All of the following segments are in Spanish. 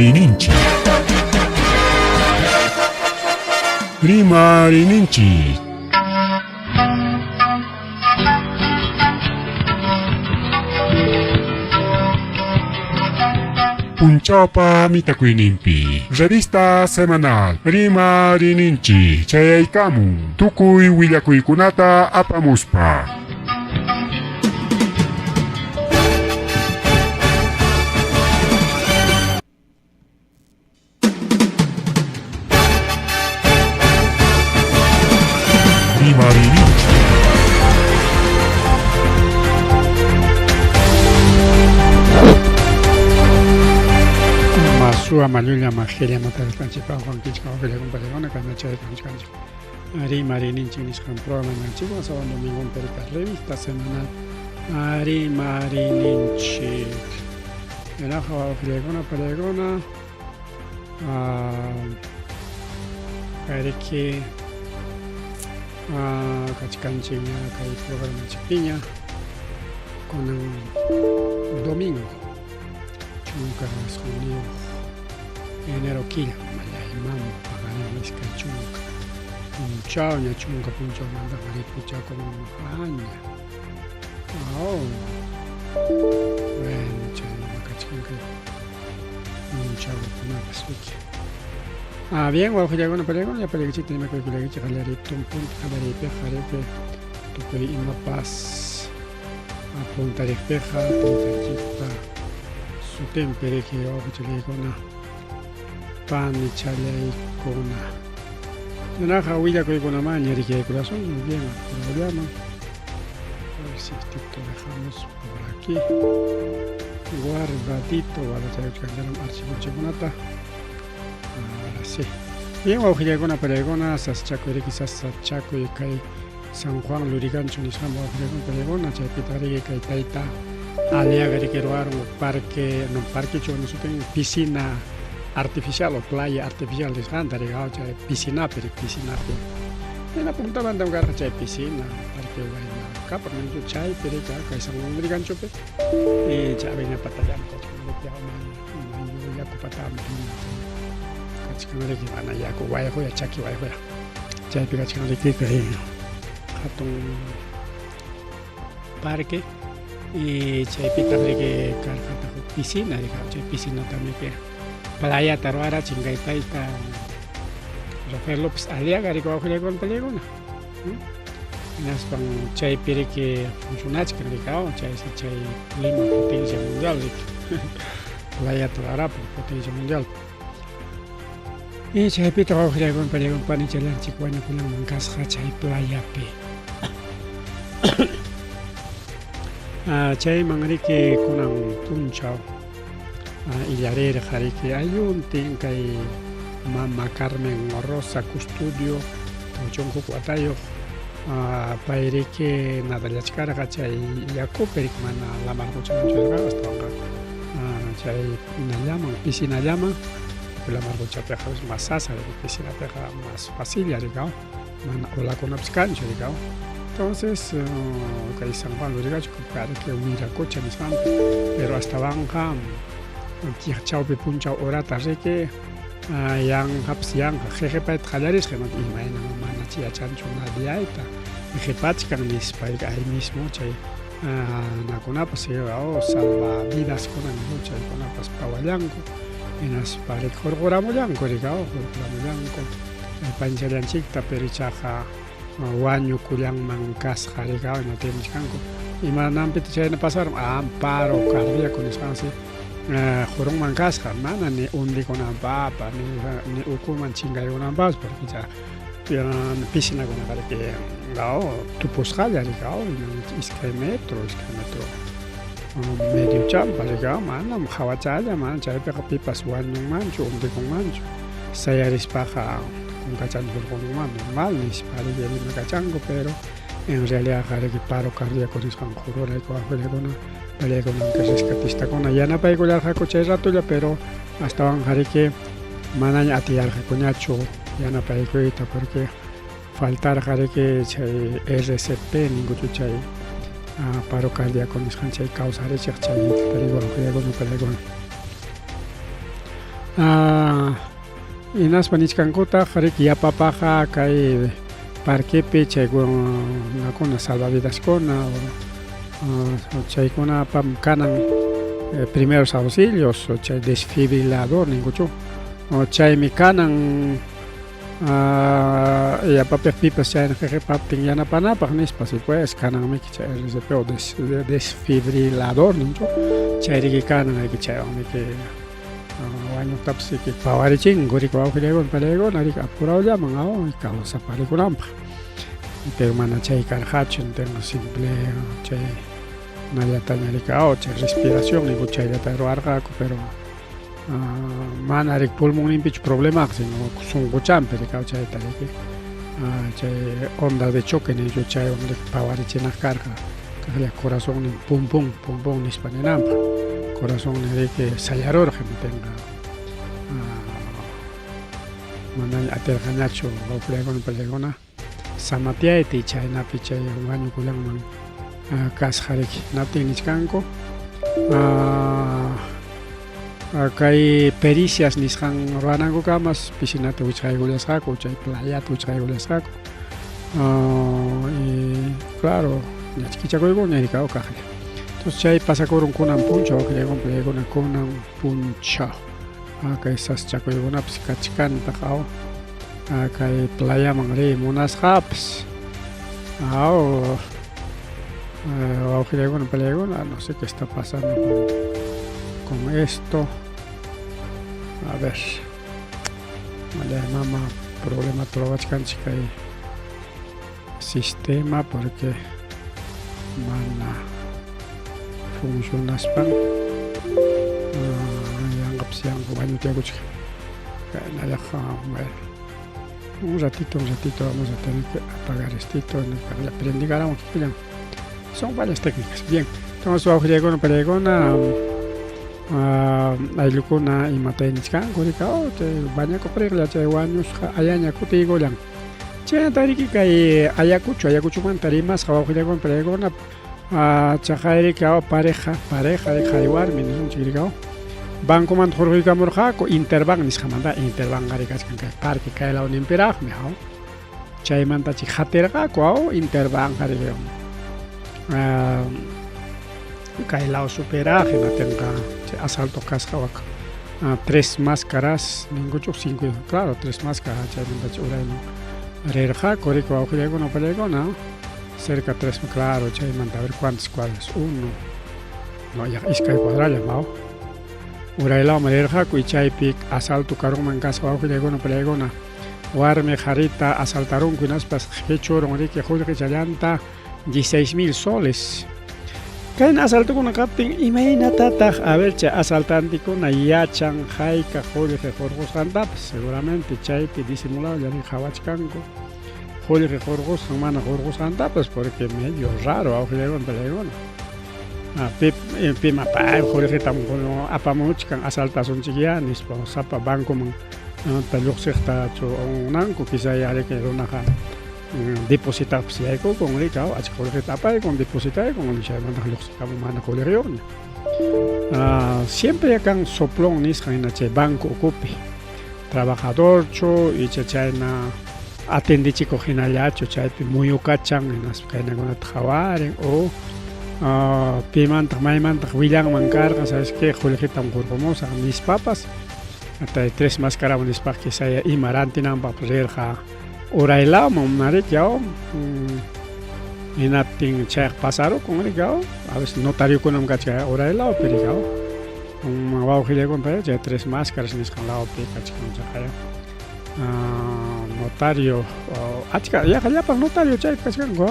Rimarininchi. Rimarininchi. Punchapa mitakuinimpi. Revista semanal. Rimarininchi. Chayaykamun. Tukuy willakuykunata apamuspa. Rimarininchi. Masua malulla magelia matar kanchipa Juan Kichka Ophelia Compalegona Canacha de Cancho. Ari Marininchi Niscan Programa Chico, sábado domingo en Perica Revista Semanal. Ari Marininchi. El ajo Ophelia Palegona. Perique. Cachicanchiña, Cay Programa Chipiña. Con el domingo. Chunca Junio. Enero kila malay mam pagana miska chunka punchao nya chunka punchao manda mari pucha como aña bueno chani makachunka punchao kuna pasuki bien wajo ya una pelea ya pelea que tiene que pelea que galera tum punto galera peja que tu que ima paz a punta de peja punta chipa su tempere que yo que le con pan y chale con una jauilla que con una maña y que corazón bien programa a ver si esto dejamos por aquí guardadito para que cambiaron archivo chiconata ahora sí bien hoja con una peregona saschaco y quizás saschaco y cae San Juan Lurigancho ni San Juan con peregona chapitari que cae taita aliaga que roar un parque no parque yo no sé piscina artificial o playa artificial de Santa Rigao, cioè piscina per piscina. E la punta banda un garra c'è piscina, perché vai a capo, non c'è per che siamo un brigancio per e c'è viene patagliamo, non abbiamo mai ya kupatamu. Katika ki bana ya ko wai hoya chaki wai hoya. C'è per katika ki che hatun parque y c'è pitare che carcata piscina, c'è piscina también che playa Taruara Chingaitaita Rafael López Aliaga rico con pelegona nas pang chay piri que funcionach que ricao chay Lima potencia mundial playa Taruara potencia mundial y chay pita con pelegona pani chalan chicuana kulang mangkas chay playa pe chay mangri que kunang punchao Illarere Jariki Ayuntin, Kay Mama Carmen Rosa Custodio, Chonco Cuatayo, Pairike Natalia Chikara, Chay Yacoper, Mana La Margocha Manchuela, Chay Nayama, Piscina Llama, la Margocha Peja es más asa, Piscina Peja más fácil, ya digamos, Hola con Abscancho, digamos. Entonces, Kay San Juan Lurigacho, que hubiera coche en Islam, pero hasta Banja. Chao pe puncha orata que yang hapsiang jeje pat khalaris que no imagina mana chia chancho na diaita jepat kan lis pa ahí mismo chay na kuna paseo salva vidas con mucha con pas pawalanco en as pare corgoramo yanco rigao corgoramo yanco panchalan chikta perichaja wañu kulang mangkas harigao na temchanco y manam pit chay na pasar amparo cardíaco con espanse Jorong mangkas mana ni undi con apa ni ukuman chingai con ambas porque ya piscina con la que lao tu poscal ya ligao isque metro medio champa ligao mana khawachaya mana chay pe pipas wan mancho undi con mancho saya rispaja con cachango con normal ni para el macachango pero en realidad jare que paro cardíaco es con jorora y con pelea con que rescatista con allá para ir a coche rato ya pero hasta van jare que manan a tirar coñacho ya na para ir porque faltar jare que RCP ningún chuchay paro cardíaco es causa de chay pero igual que con Hinaspa nisqankutaq riki yapapaqa kay parquepi chaykunakuna salvavidaskuna o chaykunapam kanan primeros auxilios o chay desfibrilador ninkuchu o chaymi kanan yapapiqpipas chayna qhiqipaptin yanapanapaq nispa si pues kananmiki chay RCP o desfibrilador ninchu chay riki kanan chaywanmiki wañuqtapas pawarichinku riki wawqiykuna paylaykuna riki apurawllaman kawsaparikunanpaq pero mana chay karqachu tengo simple chay nallataña riki chay respiración ninku chayllata ruwarqaku pero mana riki pulmonninpichu problemaqa sino sunquchanpi riki chayta riki chay ondas de choque ninchu chaywan riki pawarichinaq karqa kaqlla corazonnin pum pum nispa ninanpaq corazón riki sallarurqa tenga mana atirqañachu wawqiykuna payllaykuna samatiayta chaynapi chay wañukullanman kasqa riki naptin nisqanku kay pericias nisqan ruranankukamas piscinata wichqaykullasqaku chay playata wichqaykullasqaku y claro kichakuykuna riki kaqlla entonces chay pasakurun kunan puncha wawqiykuna kunan puncha kay saschakuykunapas kachkanta kay playaman riy munasqapas wawqiykuna payllaykuna no sé qué está pasando con esto a ver mama problema trabachkanchik kay sistema porque mana funcionaspan yanqapas yanqa wañutyakuchik kay nallaqa bueno un ratito vamos a tener que apagar estito la prendigaran son varias técnicas bien entonces wawqiykuna payllaykuna ayllukuna imata nisqanku riki bañakupriqlla chay wañusqa ayaña kutiykullan chaynata riki kay ayakuchumanta rimasqa wawqiykuna payllaykuna chaqay riki pareja riki qhari warmi nisunchik riki bankumanta hurquykamurqaku Interbank nisqamanta Interbanqa riki kachkan kay parque kay lawninpiraqmi chaymantachik hatirqaku Interbanqa riki kay law superaje natenqa chay asalto kasqawaka 3 máscaras ninkuchuk 5 claro 3 máscaras chaymantachik urayman rirqaku riki wawqiykuna payllaykuna cerca 3 claro chaymanta a ver cuántas cuadras 1 no ya iskay cuadrallam uraylawman rirqaku y chaypi asalto karunman kasqa wawqiykuna payllaykuna warmi qarita asaltarunku hinaspas qhichurun riki qullqichallanta 16,000 soles kayna asaltukuna kaptin imaynatataq a ver chay asaltantikuna yachan hayka qullqi hurqusqantapas seguramente chaypi disimulawlla riki qhawachkanku qullqi hurqusqan mana hurqusqantapas porque medio raro wawqiykuna payllaykuna pima pay qullqitam apamuchkan asaltasunchikya nispa sapa bancoman lluqsiqta unanku quizá riki runaqa depositapas yaykukun riki achka qullqita apaykun depositaykun chaymanta lluqsikamun mana qullqiyuqña siempre kan soplon nisqan hina chay banco ukupi trabajadorchu y chayna atendichikuq hinallachu chaypi muyukachan hinaspa kaynakunata qhawarin o pimantaq maymantaq willanman karqa sabes que qullqitam hurqumusaq nispapas hasta 3 máscarawan nispa quizá ima rantinanpaqpas rirqa uraylawman riki hinaptin chayqa pasarukun riki a veces notariokunam kachka uraylawpi riki wawqiykuna payqa chay 3 máscaras nisqan lawpi kachkan chaqaya notario achka yaqa llapan notario chay kachkanku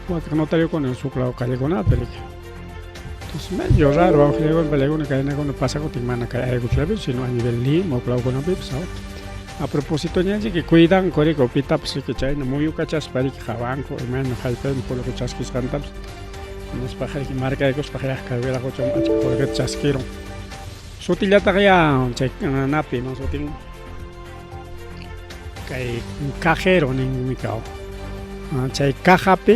waqtiq notariokuna suq law callekunapa riki entonces medio raro wawqiykuna payllaykuna kaynakuna pasakutin mana kay aykuchullapichu sino a nivel Lima o Claukunapipas a propósito ñanchiki cuidanku riki pitapas riki chayna muyukachaspa riki qhawanku imana hallpaymi qullqi chaskisqantapas nispaqa riki markaykuspaq yaqqa wiraquchun achka qullqita chaskirun sutillataq chay napi sutin kay cajero ninmi chay cajapi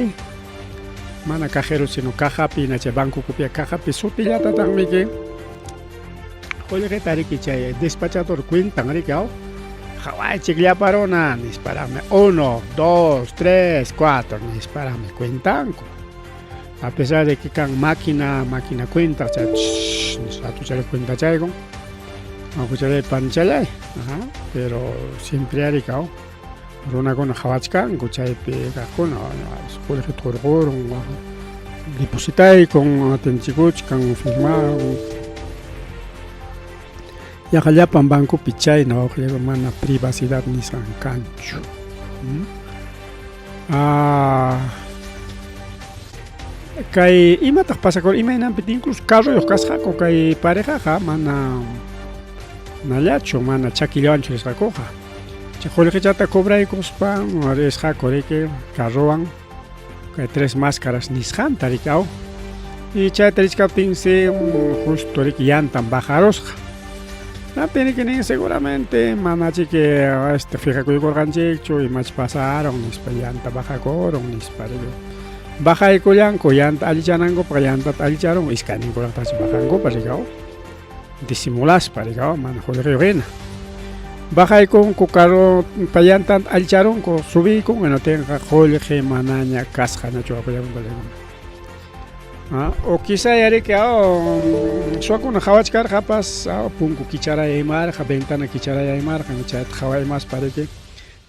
mana cajero sino cajapi na chay banco kupia cajapi sutillatataqmiki Jolie tariki chay despachador cuentan ricao. Hawaii chicliaparona, disparame 1, 2, 3, 4, disparame cuentan. A pesar de que can máquina cuenta, chay, tu chay cuenta chay con. Aunque chay panchalay, pero siempre ricao. Runa con hawachkan, chay pega con, escuela que torgoron, depositai con atenchikuch, con firmado. Ya hallapan banco pichay no lleva mana privacidad ni san cancho. Kay imataq pasakor imaynanpi incluso carro kasqaku kay parejaqa mana nallachu mana chakillawanchu risqakuqa. Chay qullqichata cobraykuspa risqaku riki carrowan kay 3 máscaras nisqanta rikaw. Y chayta riskaptinsi justo riki yantan bajarosqa. La tiene que seguramente manachi que fija que gorganchicho y más pasaron nispa llanta baja coron nispa baja y collanco llanta alichanango para llanta alicharon iscanin cortas bajango para llegar disimulas para llegar manajo de reina baja y con cucaro para llanta alicharon con subí con no tenga jolje manaña casja nacho para o quizá ya que suaco una hawachkar japas punku kichara emar ja ventana kichara emar ja chat hawai más para que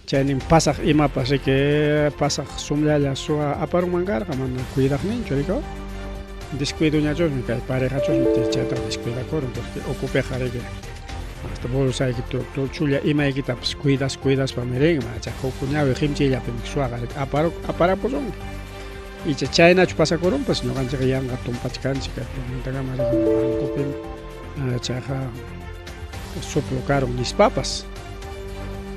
chanin pasaj ima pase que pasaj sumla la sua aparu mangar ja man cuidar ni chorico descuido ñachos mi kai pareja chos mi chata descuida coron porque ocupe jare que hasta bolsa que tu chulia ima que taps cuidas para mereng ma cha kunya ve himchi ya pem suaga apara pozong y China pasa corón pues no ganche que yang gatum pachkan chica tenga mari copin chaja soplocaron mis papas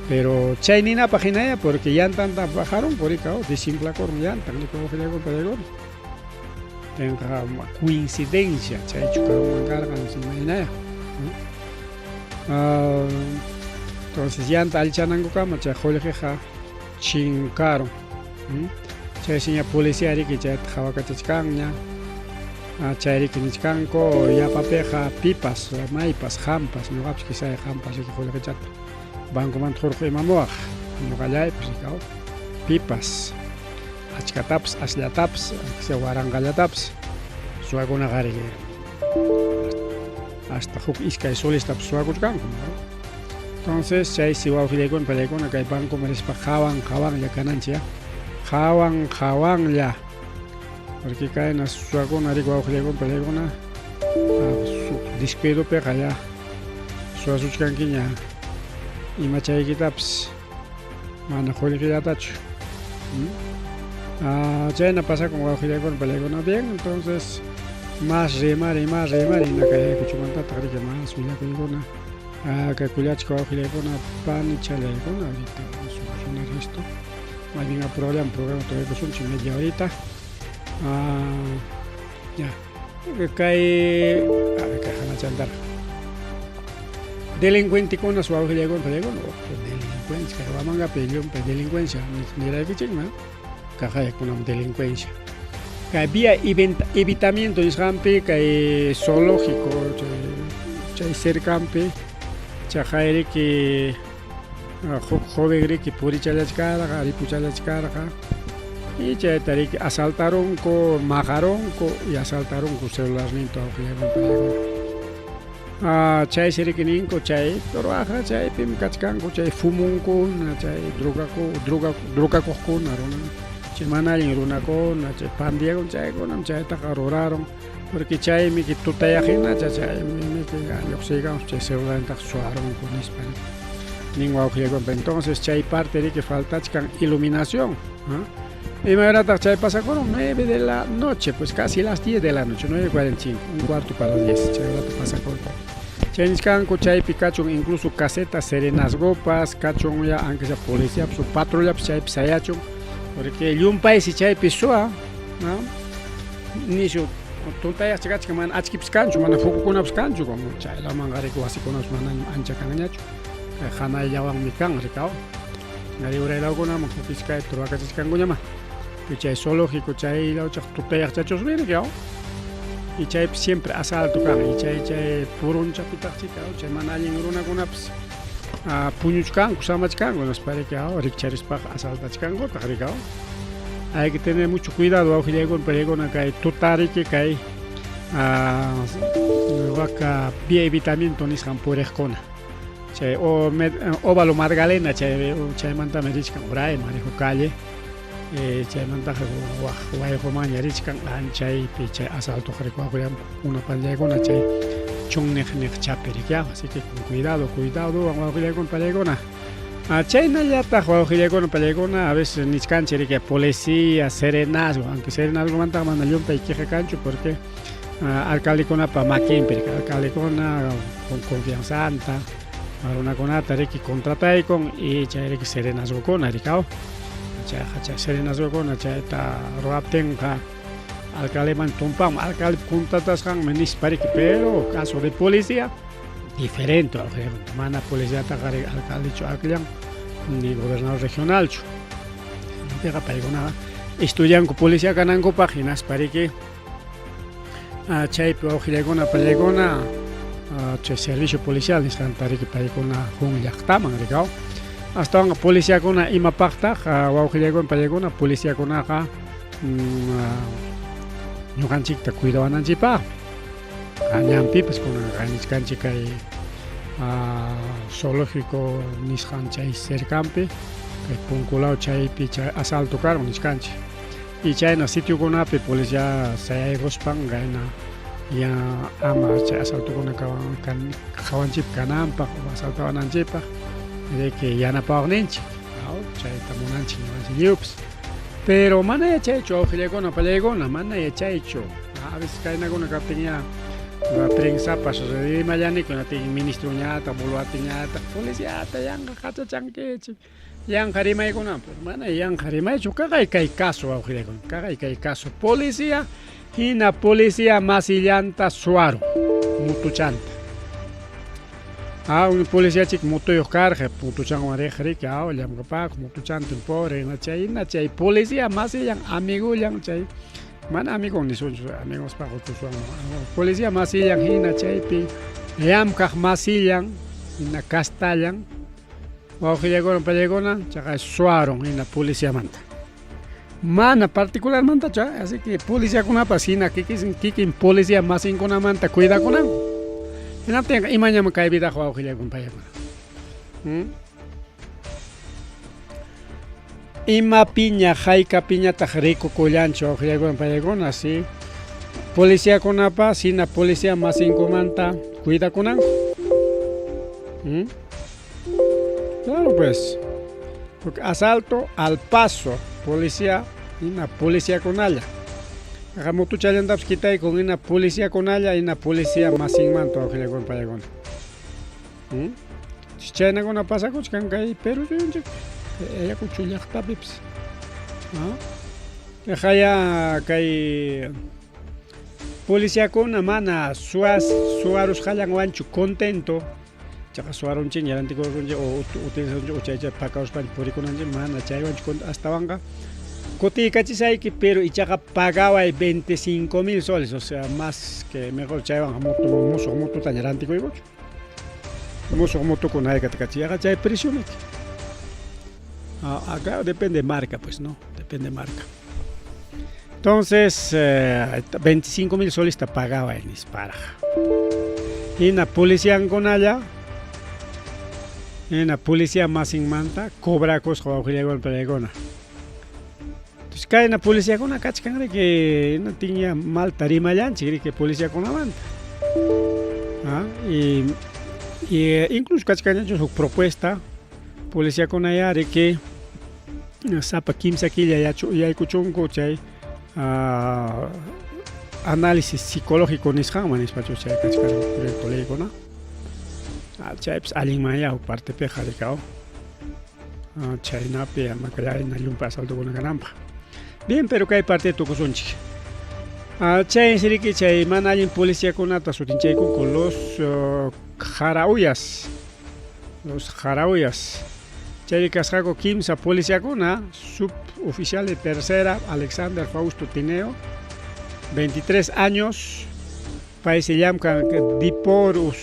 pero China página ya porque ya tanta bajaron por ahí de simple corón ya tan como que llegó para llegar tenga coincidencia chay chucaron cargan sin nada entonces ya tal chanango kama cha joleja chincaron chay sinya policía ri que chay hawakachachkanña chay ri que nichkanko ya papeja pipas maipas hampas no gaps que sai hampas que joleja banco man jorge mamoaj no galay pues kao pipas achkataps aslataps se warangallataps suaguna gari hasta huk iskay solistap suaguchkanko entonces chay si waujilegon pelegon acá banco merespa jawan ya cananchia Jawang ya porque caen a su agona rico abajo con pelegona descuido pega ya su azuchkanquiña y machay kitaps mana joli que ya tacho chayna pasa con abajo con pelegona bien entonces más remar y na calle cuchumanta tagri que más suya pelegona que culiachco abajo con pan y chalegona ahorita solucionar esto más bien a programa todavía que son media horita ya cae a ver que jana chandar delincuente con una suave llegó en pelego no delincuencia que va manga peleón delincuencia ni la que no caja con una delincuencia que había evitamiento de rampe que zoológico chay cercampe chajaere que joven que puri chalachkara gari puchalachkara y chay asaltaron con majaron y asaltaron con celular ninto chay serikinin chay pero chay pim kachkan chay fumun con chay droga con arona chimana runa con chay pandia con chay tacaroraron porque chay mi que tutayajina chay mi que yo sigamos chay celular taxuaron con hispano entonces chay parte de que falta iluminación y me verá chay pasa con 9 de la noche pues casi las 10 de la noche 9:45 un cuarto para 10 chay pasa con chay chay Pikachu incluso casetas serenas gopas cachon ya aunque sea policía su patrulla chay sayacho porque el un país chay pisua ni su tontaya chaka man achki piscancho man foco con piscancho como chay la mangare ko así con os man ancha kangañacho jana yawang mikang rikao ngari uray law ko na magpupiskay turo akachis kang gunyama chay zoológico chay law chak tutay chachos bien rikao y chay siempre asalto kan y chay puruncha pitaqchika chay mana allin runakunapas puñuchkanku samachkanku nos parece rikcharispaqa asaltachkanku rikaw. Hay que tener mucho cuidado wawqillaykuna palaykuna kay tutariki kay waka vía evitamiento nisqan puriqkuna chay óvalo Magdalena chaymanta rishkan Uray Marijo Calle chaymantaqa wayqumanta rishkan chaypi chay asalto riqwaqku una pallaykuna chay chunniq chapi rikyaqa, así que con cuidado wawqillaykuna pallaykuna chaynallataq wawqillaykuna pallaykuna a veces nisqanchik rikya policía serenazgo, aunque serenazgomantaqa mana llumpaykiqa kanchu porque alcaldekunapa makinpi alcaldekuna con confianzanta runakunata riki contrataykun y chay riki serenazgokuna rikaw chay serenazgokuna chayta ruaptinqa alcaldeman tumpaman alcalde contratasqanmi nispariki, pero caso de policía diferente mana policíataqa alcaldechu akillan ni gobernador regionalchu piqa paykunaqa estudianku policía kanankupaq hinaspariki chaypi wawqillaykuna pallaykuna chay servicio policial nisqantariki paykuna jun llaqtaman rikaw astawan policíakuna imapaqtaq wawqillaykuna pallaykuna policíakunaqa ñuqanchikta cuidawananchikpaq ñanpipas kunaqa nisqanchik kay zoológico nisqan chay cercanpi kay punkulaw chaypi chay asalto karun nisqanchik y chayna sitiokunapi policía sayayguspan kayna ya ama chay asaltukuna qawanchikpi kananpaq o asaltawananchikpaq de que yanapawaqninchik chayta munanchik ñuqanchik ñupas pero mana yachaychu wawqillaykuna pallaykuna mana yachaychu a veces kaynakuna kaptin ya prensapas rimallanikuna tin ministruñata buluatiñata policiata yanqa qachachankichik yanqa rimaykunapas mana yanqa rimaychu kaqay kay caso wawqillaykuna kaqay kay caso policía hina policía masillanta suaro mutuchanta un policíachik mutuyuq karqa mutuchanwan riq riki llamkapaq mutuchantin pobre chay policía masillan amigullan chay mana amigo nisunchu amigospaq utusuwan policía masillan hina chaypi llamkaq masillan hina kastallan wawqillaykuna pallaykuna chaqay suaron hina policíamanta mana particularmantachu así que policíakunapas hina kikin policía masinkunamanta cuidakunanku hinaptinqa imañaman kay vidaq wawqillaykuna pallaykuna imapiña haykapiñataq rikukullanchik wawqillaykuna pallaykuna si policíakunapas hina policía masinkumanta cuidakunanku claro pues porque asalto al paso policía hina policíakunalla mutuchallantapas quitaykun hina policíakunalla hina policía masinmanta wawqillaykuna pallaykuna chaynakuna pasakuchkan kay Perú suyunchik yakuchu llaqtapipas haya kay policíakuna mana suwarusqallanwanchu contento chaqa suwarunchik ñarantikurunchik o utilizarunchik o chay pagawuspanchik purikunanchik mana chaywanchu astawanqa kutiykachisayki pero ichaqa pagaway 25,000 soles o sea más que mejor chaywan musuq mututa ñarantikuykuchu musuq mutukuna haykata kachiyaqa chay presioniki acá depende de marca pues no depende de marca entonces 25,000 soles ta pagaway nisparaqa hina policíankunalla hina policía masinmanta cobrakusqa wawqillaykuna pallaykuna kayna policíakuna kachkanri que no tenía mal tarimallanchik que policíakunamanta y incluso kachkanchik su propuesta policíakunayari que sapa kimsa killa yaykuchunku chay análisis psicológico nisqanman nispachu chay kachkan proyecto leykuna chaypis allinmanya huk partepiqa rikaw chaynapi amakallana llumpa asaltukuna kananpaq bien pero kay parte tukusunchik chay siriki chay mana allin policíakunata sutinchaykunku los jarauillas chay kasqaku kimsa policíakuna suboficial de tercera Alexander Fausto Tineo 23 años País se llama Diporus,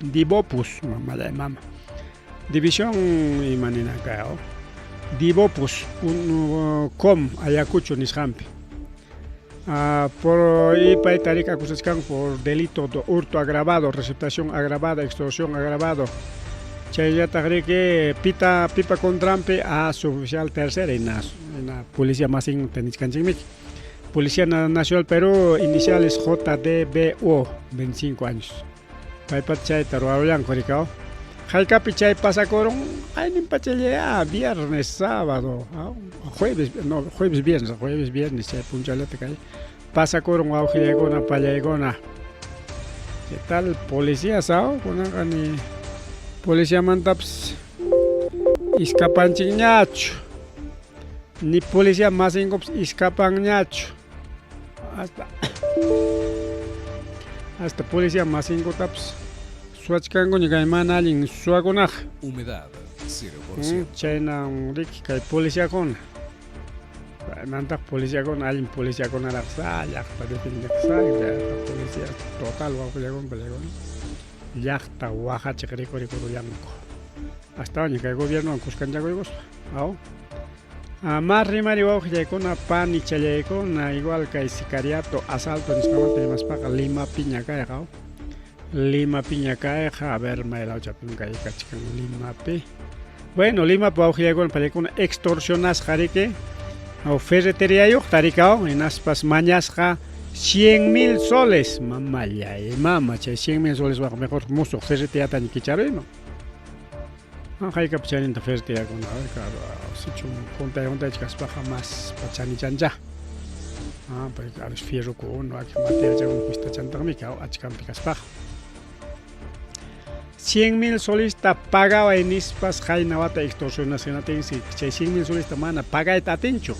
Divopus, mama. División y manina cao. Divopus, com Ayacucho nishampi. Por y paitarica acusación por delito de hurto agravado, receptación agravada, extorsión agravado. Chaya que pipa con trampe a su oficial tercera en la policía más en Teniscanchimic. Policía Nacional Perú, iniciales JDBO, 25 años. Paipat chay taruaruyan korikao. Jalcapi chay pasa corón, ay ni pachelea, viernes, sábado, jueves, viernes, chay punchalete cay. Pasa corón, aujilegona, payaegona. ¿Qué tal policía sao? Ni policía mantaps escapanchiñacho. Ni policía más ingops escapanñacho. Hasta policía más ingotaps. Suachkango ni gaimana alin suagonaj. Humedad 0%. Chayna riki kay policía con. Nanta policía con alin policía con araxa, yakta defende policía total wa con pelegon. Yakta waja chekriko yanko. Hasta año que el gobierno en Cuscanchagos. Más rimari con pan y chalecon igual que sicariato, asalto en Escamante más paga Lima Piña Caja. Lima Piña Caja, a ver, me la chapinca y cachican Lima P. Bueno, Lima Pauja con pelecon extorsionas jarique. O ferretería yo, taricao, en aspas mañasja 100.000 soles. Mamá ya, mamá, 100.000 soles bajo mejor muso, ferretería tan quicharo. Hay que pachar en la ferretería con la claro, si chum conta de caspaja más pachani chanja. Pues claro, es fierro con uno, hay que matar ya un cuesta chanta mi cao, achicam caspaja. 100.000 soles ta pagaba en ispas jaina bata extorsión nacional ten si 100.000 soles ta mana paga et atencho.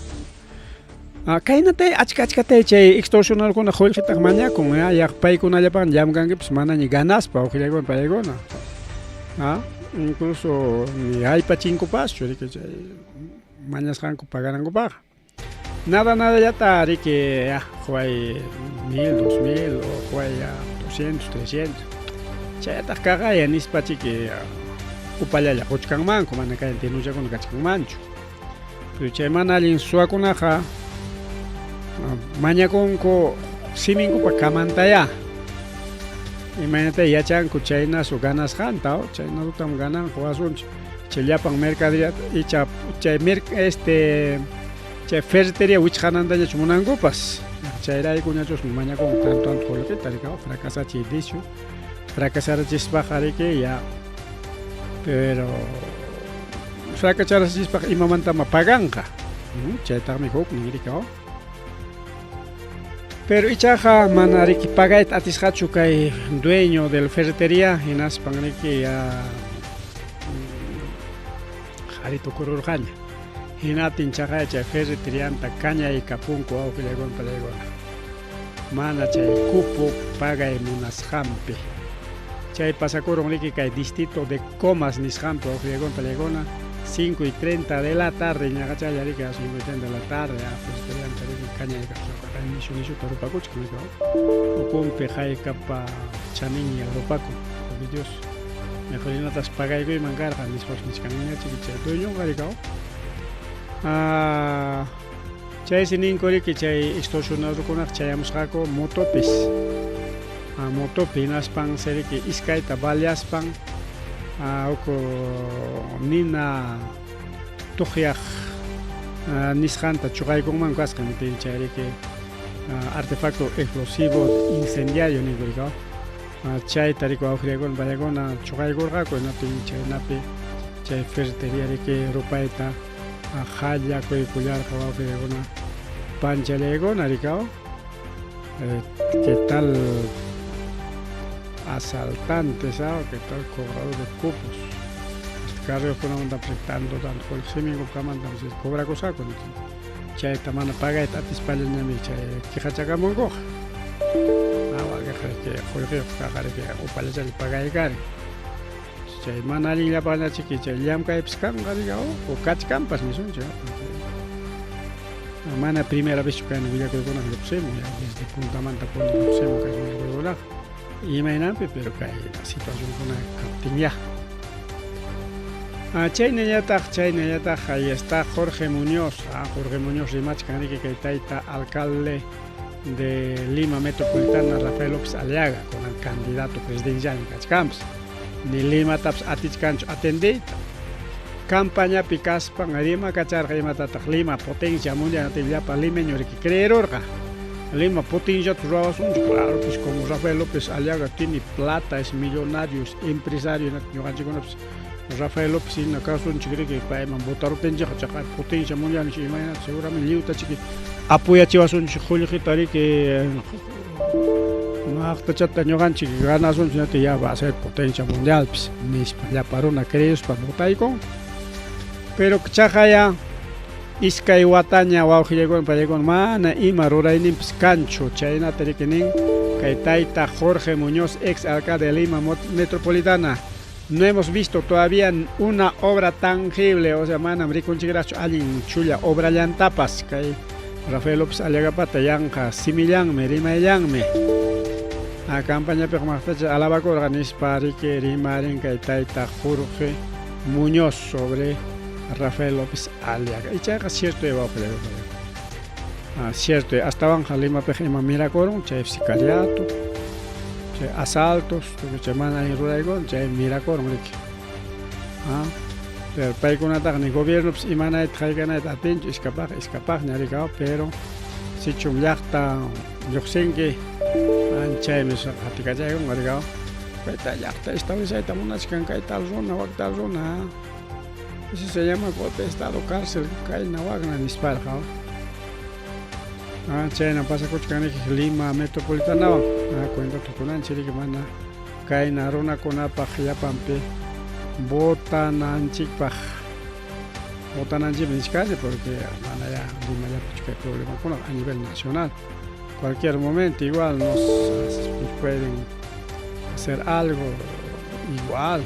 Kainate achkachkate che extorsional con joel que ta maña con ya pay con allá pan jam gangue pues mana ni ganas pa ojile con payegona. Incluso ni hay pa 5 pasos, que mañas janco pagaran go paga. Nada ya está, que ya juega 1.000, 2.000 o juega 200, 300. Ya está caga ya ni spachi que upaya ya cochcan man, como na caen tiene ya con cachcan mancho. Pero che man alin sua con aja maña con simingo pa camantaya. Imagínate ya chan kuchaina su ganas janta, chaina utam ganan juasun cheliapan mercadería y che ferretería wichhananda ya chumunangupas. Chaira y cuñachos maña con tanto que taricao fracasa chidicio. Fracasar chisbajare que ya. Pero fracasar chisbaj y mamanta mapaganja. Chaita mi hook ni ricao. Pero ichaja manariki pagait atishachu kay dueño del ferretería en aspangriki ya jarito kururjaña. Hinatin chaja cha ferretería anta caña y capunco au pelegon. Mana chay cupo paga en unas jampe. Chay pasacoron liki kay distrito de Comas nisjampe au pelegona 5:30 de la tarde, ñagacha yarika 5:30 de la tarde, ferretería anta caña y capunco. Nishu tarupaco chiquito. Upompe jai capa chanin y aropaco. Dios. Mejor no te paga y mangar a mis caniña chiquicha. Dueño garicao. Chay sinin kori que chay extorsionado con chayamos jaco motopis. Motopinas pan seri que iskaita balias pan. Oko nina tojiach. Nishanta chugay con mangas que me chay que artefacto explosivo incendiario ni gurigao. Chay tarico aujriagón bayagona chugay gorga con napi chay napi chay ferretería de que ropaeta jaya coi culiar jabao aujriagona panchalegón aricao. ¿Qué tal asaltantes, qué tal cobrador de cupos? Este carro con la onda apretando tanto con el semingo que mandan se cobra cosa con chay tamana paga et atispallen mi chay kihachaga mongo awa que jorge kagare que opale chay paga y gare chay manali la pana chiqui chay liam ka epskan gari o kachkan pas mi son chay Mana primera vez que en Villacuicuna lo pusemos, ya desde Punta Manta lo pusemos que es Villacuicuna. Y imagínate, pero que hay la situación con la captividad. Chaynayata, ahí está Jorge Muñoz. Jorge Muñoz Rimach, que está alcalde de Lima Metropolitana, Rafael López Aliaga, con el candidato presidencial en Cachcamps. Ni Lima taps atichcancho atendita. Campaña Picaspa, Lima Cachar, Lima, potencia mundial, para Lima, que creer Lima, potencia, claro, pues como Rafael López Aliaga tiene plata, es millonario, es empresario, Rafael López en acaso un chico que para votar potencia mundial, seguramente liuta chiqui apoya chivas un julio que no hasta chata ñoganchi que ganas un chino ya va a ser potencia mundial, pues ni ya para una crees para votar con pero chajaya iskay wataña wawqillaykuwan payaykuwan mana ima rurayninpis kanchu chayna tarikinin kay tayta Jorge Muñoz, ex alcalde de Lima Metropolitana. No hemos visto todavía una obra tangible, o sea, manam rikunchikarachu allin chulla obra llantapas kay Rafael López Aliaga pata yanqa simillanmi rimayllanmi a campaña pejmaqtacha alabakurqa nispariki rimarin kay tayta Jorge Muñoz sobre Rafael López Aliaga. Y chayqa cierto eba cierto, hasta Banja Lima pejima miracoron, chay sicariato, chay asaltos, chay mana en ruraygon, chay miracoron riki. Pero paykunataq ni gobierno pues imanayta qaykanayta atinchu escapaq ñarikao, pero si llaqta lluqsinki chaymi hatikachaygun warikao kayta llaqta establecayta munachkan kay tal runa wak tal runa. Eso se llama golpe de estado, cárcel, kayna wagna nisparqa. Chayna pasakuchkani Lima Metropolitana cuenta tukunanchiri que mana kayna runakunapaq llapanpi votananchikpaq nishkani porque mana ya Lima ya hay problema a nivel nacional. Cualquier momento igual nos pueden hacer algo igual.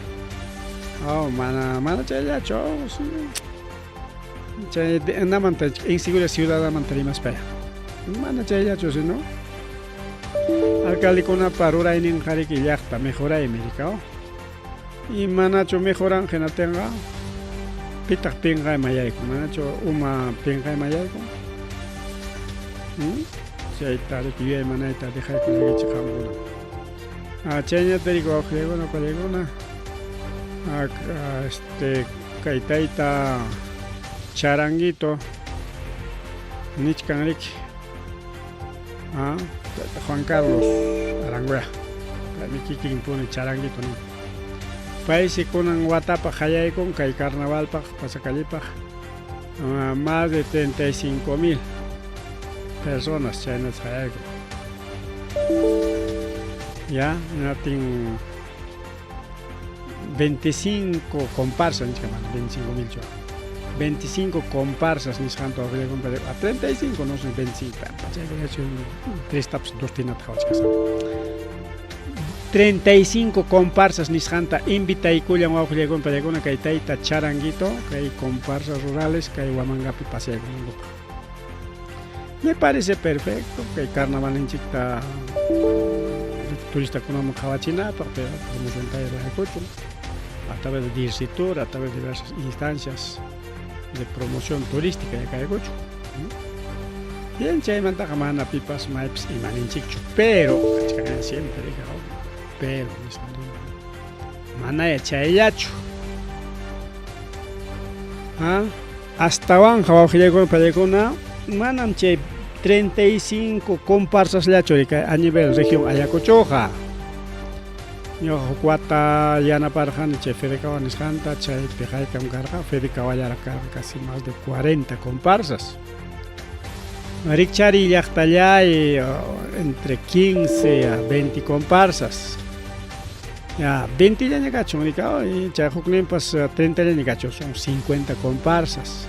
Mana chayacho, sí. Chay namanta inseguridad ciudadana mantenimos para. Mana chayacho, si no. Alcalde con una parura en jariki yachta mejora americano. Y manacho mejoran que no tenga. Pitak pinga y mayaico, manacho uma pinga y mayaico. Si hay tal que viene manita deja que le eche jamón. Chaya te digo, no palegona. Kaitaita charanguito nichkanrik Juan Carlos Aranguea Mikikin pone charanguito ni paisi kunan watapa hayaykun kay carnavalpaq pasacalipaq más de 35,000 personas chaynas hayaykun ya nothing 25 comparsas, 25,000 25 comparsas ni santo a 35, no son 25. 3 taps, 2 tinat 35 comparsas ni santa invita y cuya guau llegó para llegar una caitaita charanguito, que hay comparsas rurales, que hay guamangapi paseo. Me parece perfecto que el carnaval en Chicta turista con una jabachina, pero promoción de coche. A través de Dircitur, a través de diversas instancias de promoción turística de Cayacocho. Bien, chay mantaja mana pipas, maips y maninchicho, pero, siempre pero, mana chayacho. Hasta Banja, Bajillegón, Payacona, manam chay 35 comparsas lacho a nivel región Ayacochoja. Yo cuata yana parjan che Fedekawan Iskanta, chay Pejaikam Garga, Fedekawayara casi más de 40 comparsas. Marichari Yachtayay entre 15 a 20 comparsas. Ya 20 ya negacho, y Chayhuklimpas 30 ya negacho, son 50 comparsas.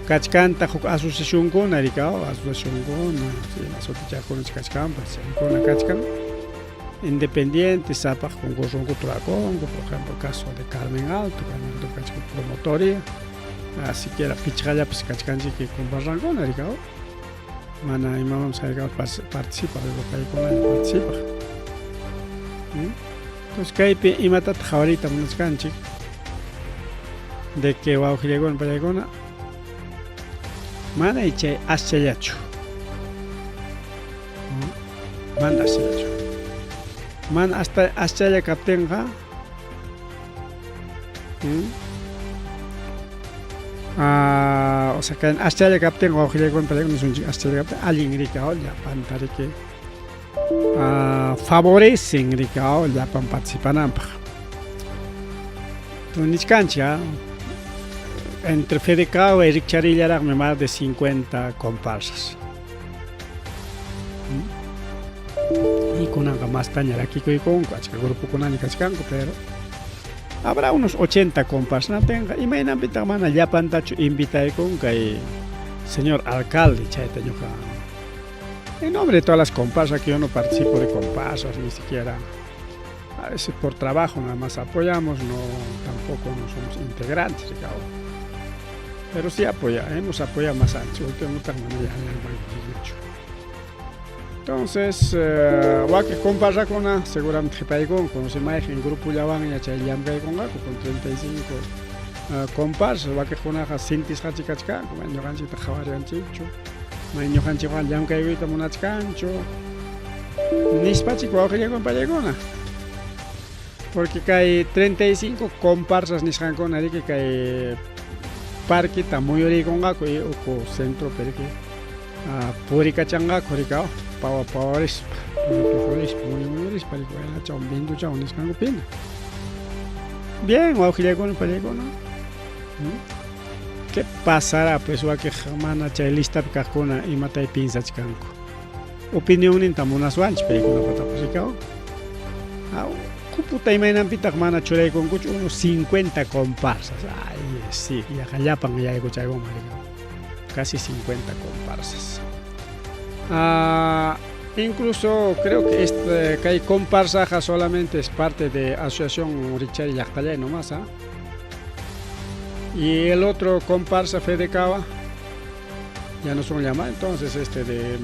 Kachkanta asociación con Aricao, asociación con asociación con Kachkampas, con la Kachkam. Independiente, Zapac con Gorrongo Turacongo, por ejemplo, el caso de Carmen Alto, promotoria, siquiera pichalla pues kachkanchik comparrankuna rikao mana imamam saygao participa europaykunalla participa. Entonces kaypi imatata hawarita munachkanchik de que wawqiykuna pallaykuna mana chay aschallachu, mana aschallachu, mana hasta aschalla kaptinqa o sea que aschalla kaptinqa wawqiykuna pallaykuna nisunchik aschalla kaptin allin rikao llapanta riki favorecen rikao llapan participananpaq. Nishkanchik entre Fedecao y Richarilláraqmi más de 50 comparsas. Y kunanqa más tañarakikuykunku achka grupukunalla kachkanku, pero habrá unos 80 comparsas natinqa imaynanpitaq mana llapantachu invitaykunku kay señor alcalde chayta ñuqa en nombre de todas las comparsas, que yo no participo de comparsas ni siquiera. A veces por trabajo nada más apoyamos, no, tampoco no somos integrantes, pero sí hemos apoyado más ancho. Entonces, que comparsa con seguramente paigón, con su imagen, en grupo ya van y a Chayambe con 35 comparsas, va que con a Sintis Hachikachka, como en Yoganchita Javarian Chicho, Maño Hanchiwan Yamka y Monachkancho, Nispachico, que llegó en Palegona. Porque hay 35 comparsas nishankona que hay parque muy origonga y o centro perque purika changa korika pawaris muy para que la chao bindu chao nishanko pin. Bien, o con palegona. ¿Qué pasará pues wa que jamana chaylista kakona y matai pinza chkanko? Opinión en tamuna swanch película pata posicao. Puta imaynanpitaq mana churaykunkuchu unos 50 comparsas. Ay, sí, ya jallapan ya escuchaygon casi 50 comparsas. Incluso creo que hay comparsa solamente es parte de asociación Richari Llaqtallay nomás, y el otro comparsa Fedecava ya no son llamados, entonces de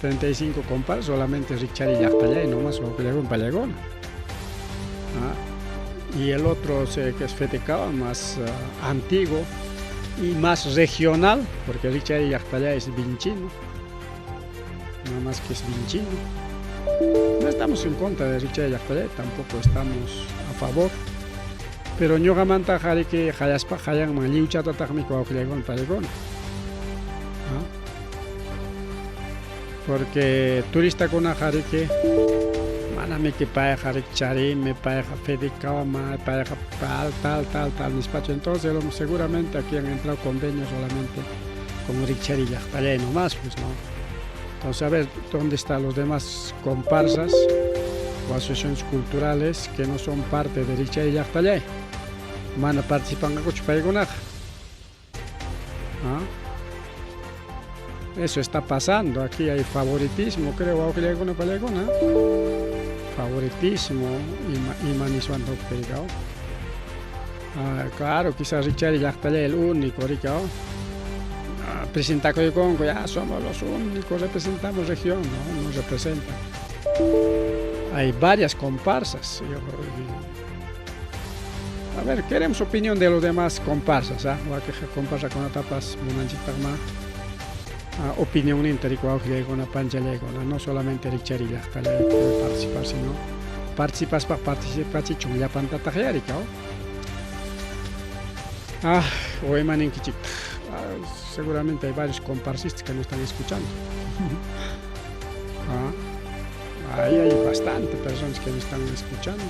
35 comparsas solamente Richari Llaqtallay nomás o Pallagon Pallagona. Y el otro que es Fedecava más antiguo y más regional, porque Richari Llaqtallay es vinchino, nada más que es vinchino. No estamos en contra de Richari Llaqtallay, tampoco estamos a favor, pero ñuqamanta qhariqa qallaspa qallanman lliwchatataqmi wawqiykuna pallaykuna, porque turistakuna qhariqa manami que payqa Richarimi, payqa Fedecava, payqa tal despacho. Entonces seguramente aquí han entrado convenios solamente con Richari Llaqtallay nomás, pues no. Entonces a ver dónde están los demás comparsas o asociaciones culturales que no son parte de Richari Llaqtallay. Mana participan en paykunaqa. Eso está pasando, aquí hay favoritismo, creo, wawqiykuna pallaykuna. Favoritismo y manisuando pegado. Claro, quizás Richari Llaqtallay el único ricao. Presenta con ya somos los únicos, representamos región, no nos representan. Hay varias comparsas. A ver, queremos opinión de los demás comparsas, comparsa con tapas munanchikma. Opinión intericua con panchalegona, no solamente Richari Llaqtallay puede participar, sino participas para participar si chunga pantata jericao. Seguramente hay varios comparsistas que no están escuchando. Ahí hay bastante personas que no están escuchando.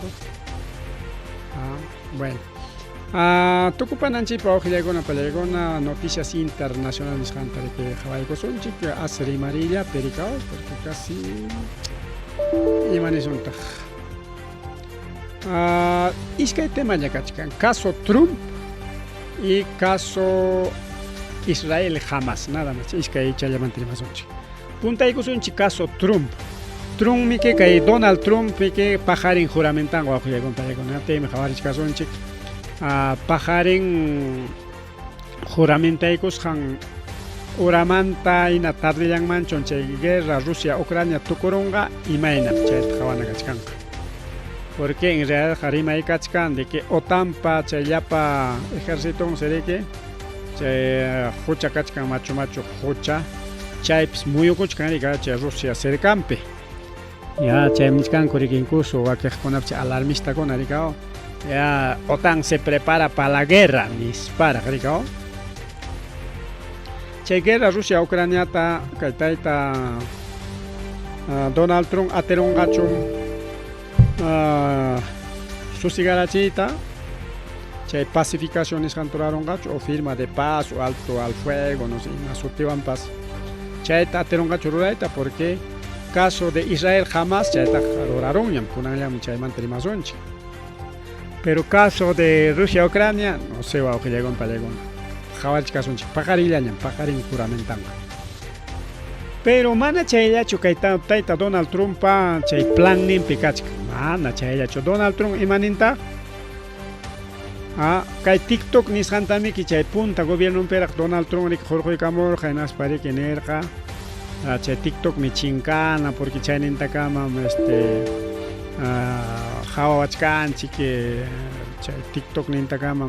Bueno. Tukupananchipa wawqiykuna pallaykuna noticias internacionales que hawaykusunchik Asri Marilla Pericao, porque casi imanisuntaj. Iskay tema kachkan, caso Trump y caso Israel Hamas, nada más. Iskay challamantrimasunchik. Puntaykusunchik caso Trump. Trump mike kay Donald Trump mike pajarin juramentan wawqiykuna pallaykuna temi hawarich kasunchik. Pajarin juramentaicos han uramanta ina tardillan manchon chay guerra Rusia Ucrania tukurunga imaina chay jawana kachkanka. Porque en realidad harimay kachkan de que OTANpa chay llapa ejército sereke chay hucha kachkan macho hucha chaypis muy ukuchkan rica chay Rusia cercampe. Ya chay miskan kurik incluso wakejkunapcha alarmista con ricao. Ya OTAN se prepara para la guerra, dispara ricao. Chay guerra Rusia Ucrania ta kaitaita Donald Trump aterun gachum susigarachita chay pacificaciones canturaron gacho o firma de paz o alto al fuego no sé nasutiwan paz chay aterun gacho ruraita porque caso de Israel jamás chay ruraron yam kunanyam chay manterimazonchi pero caso de Rusia Ucrania no se va o que llegon para llegon jawach kasunchi pajarillañam pajarin juramentanga. Pero mana chayllachu kayta tayta Donald Trump pa chay plan nimpi kachka mana chayllachu Donald Trump imaninta kay TikTok nisqantamiki chay punta gobierno perak Donald Trump rik jorqoykamur jaynas pariki nerqa chay TikTok mi chinkana porque chayninta kama jawawachkanchik chay TikTok ninta kama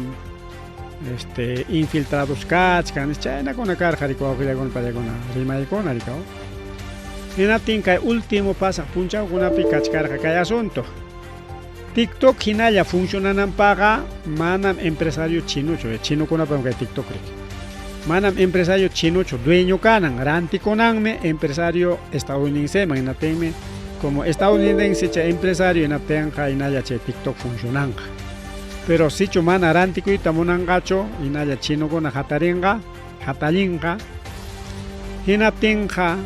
infiltrados kachkan chayna kuna karqa rikuwawqillaykuna pallaykuna rimaykuna rikaw hinatin kay último pasaq punchawkunapi kachkarqa kay asunto TikTok hinalla funcionananpaqa manam empresario chinucho chinukunapan kay TikTok rik manam empresario chinucho dueño kanan rantikunanmi empresario estadounidenseman hinatinmi como estadounidense chay empresario hinatinqa hinalla chay TikTok funcionanqa. Pero si mana rantikuyta munanqachu hinalla chinukuna hatalinqa hinatinqa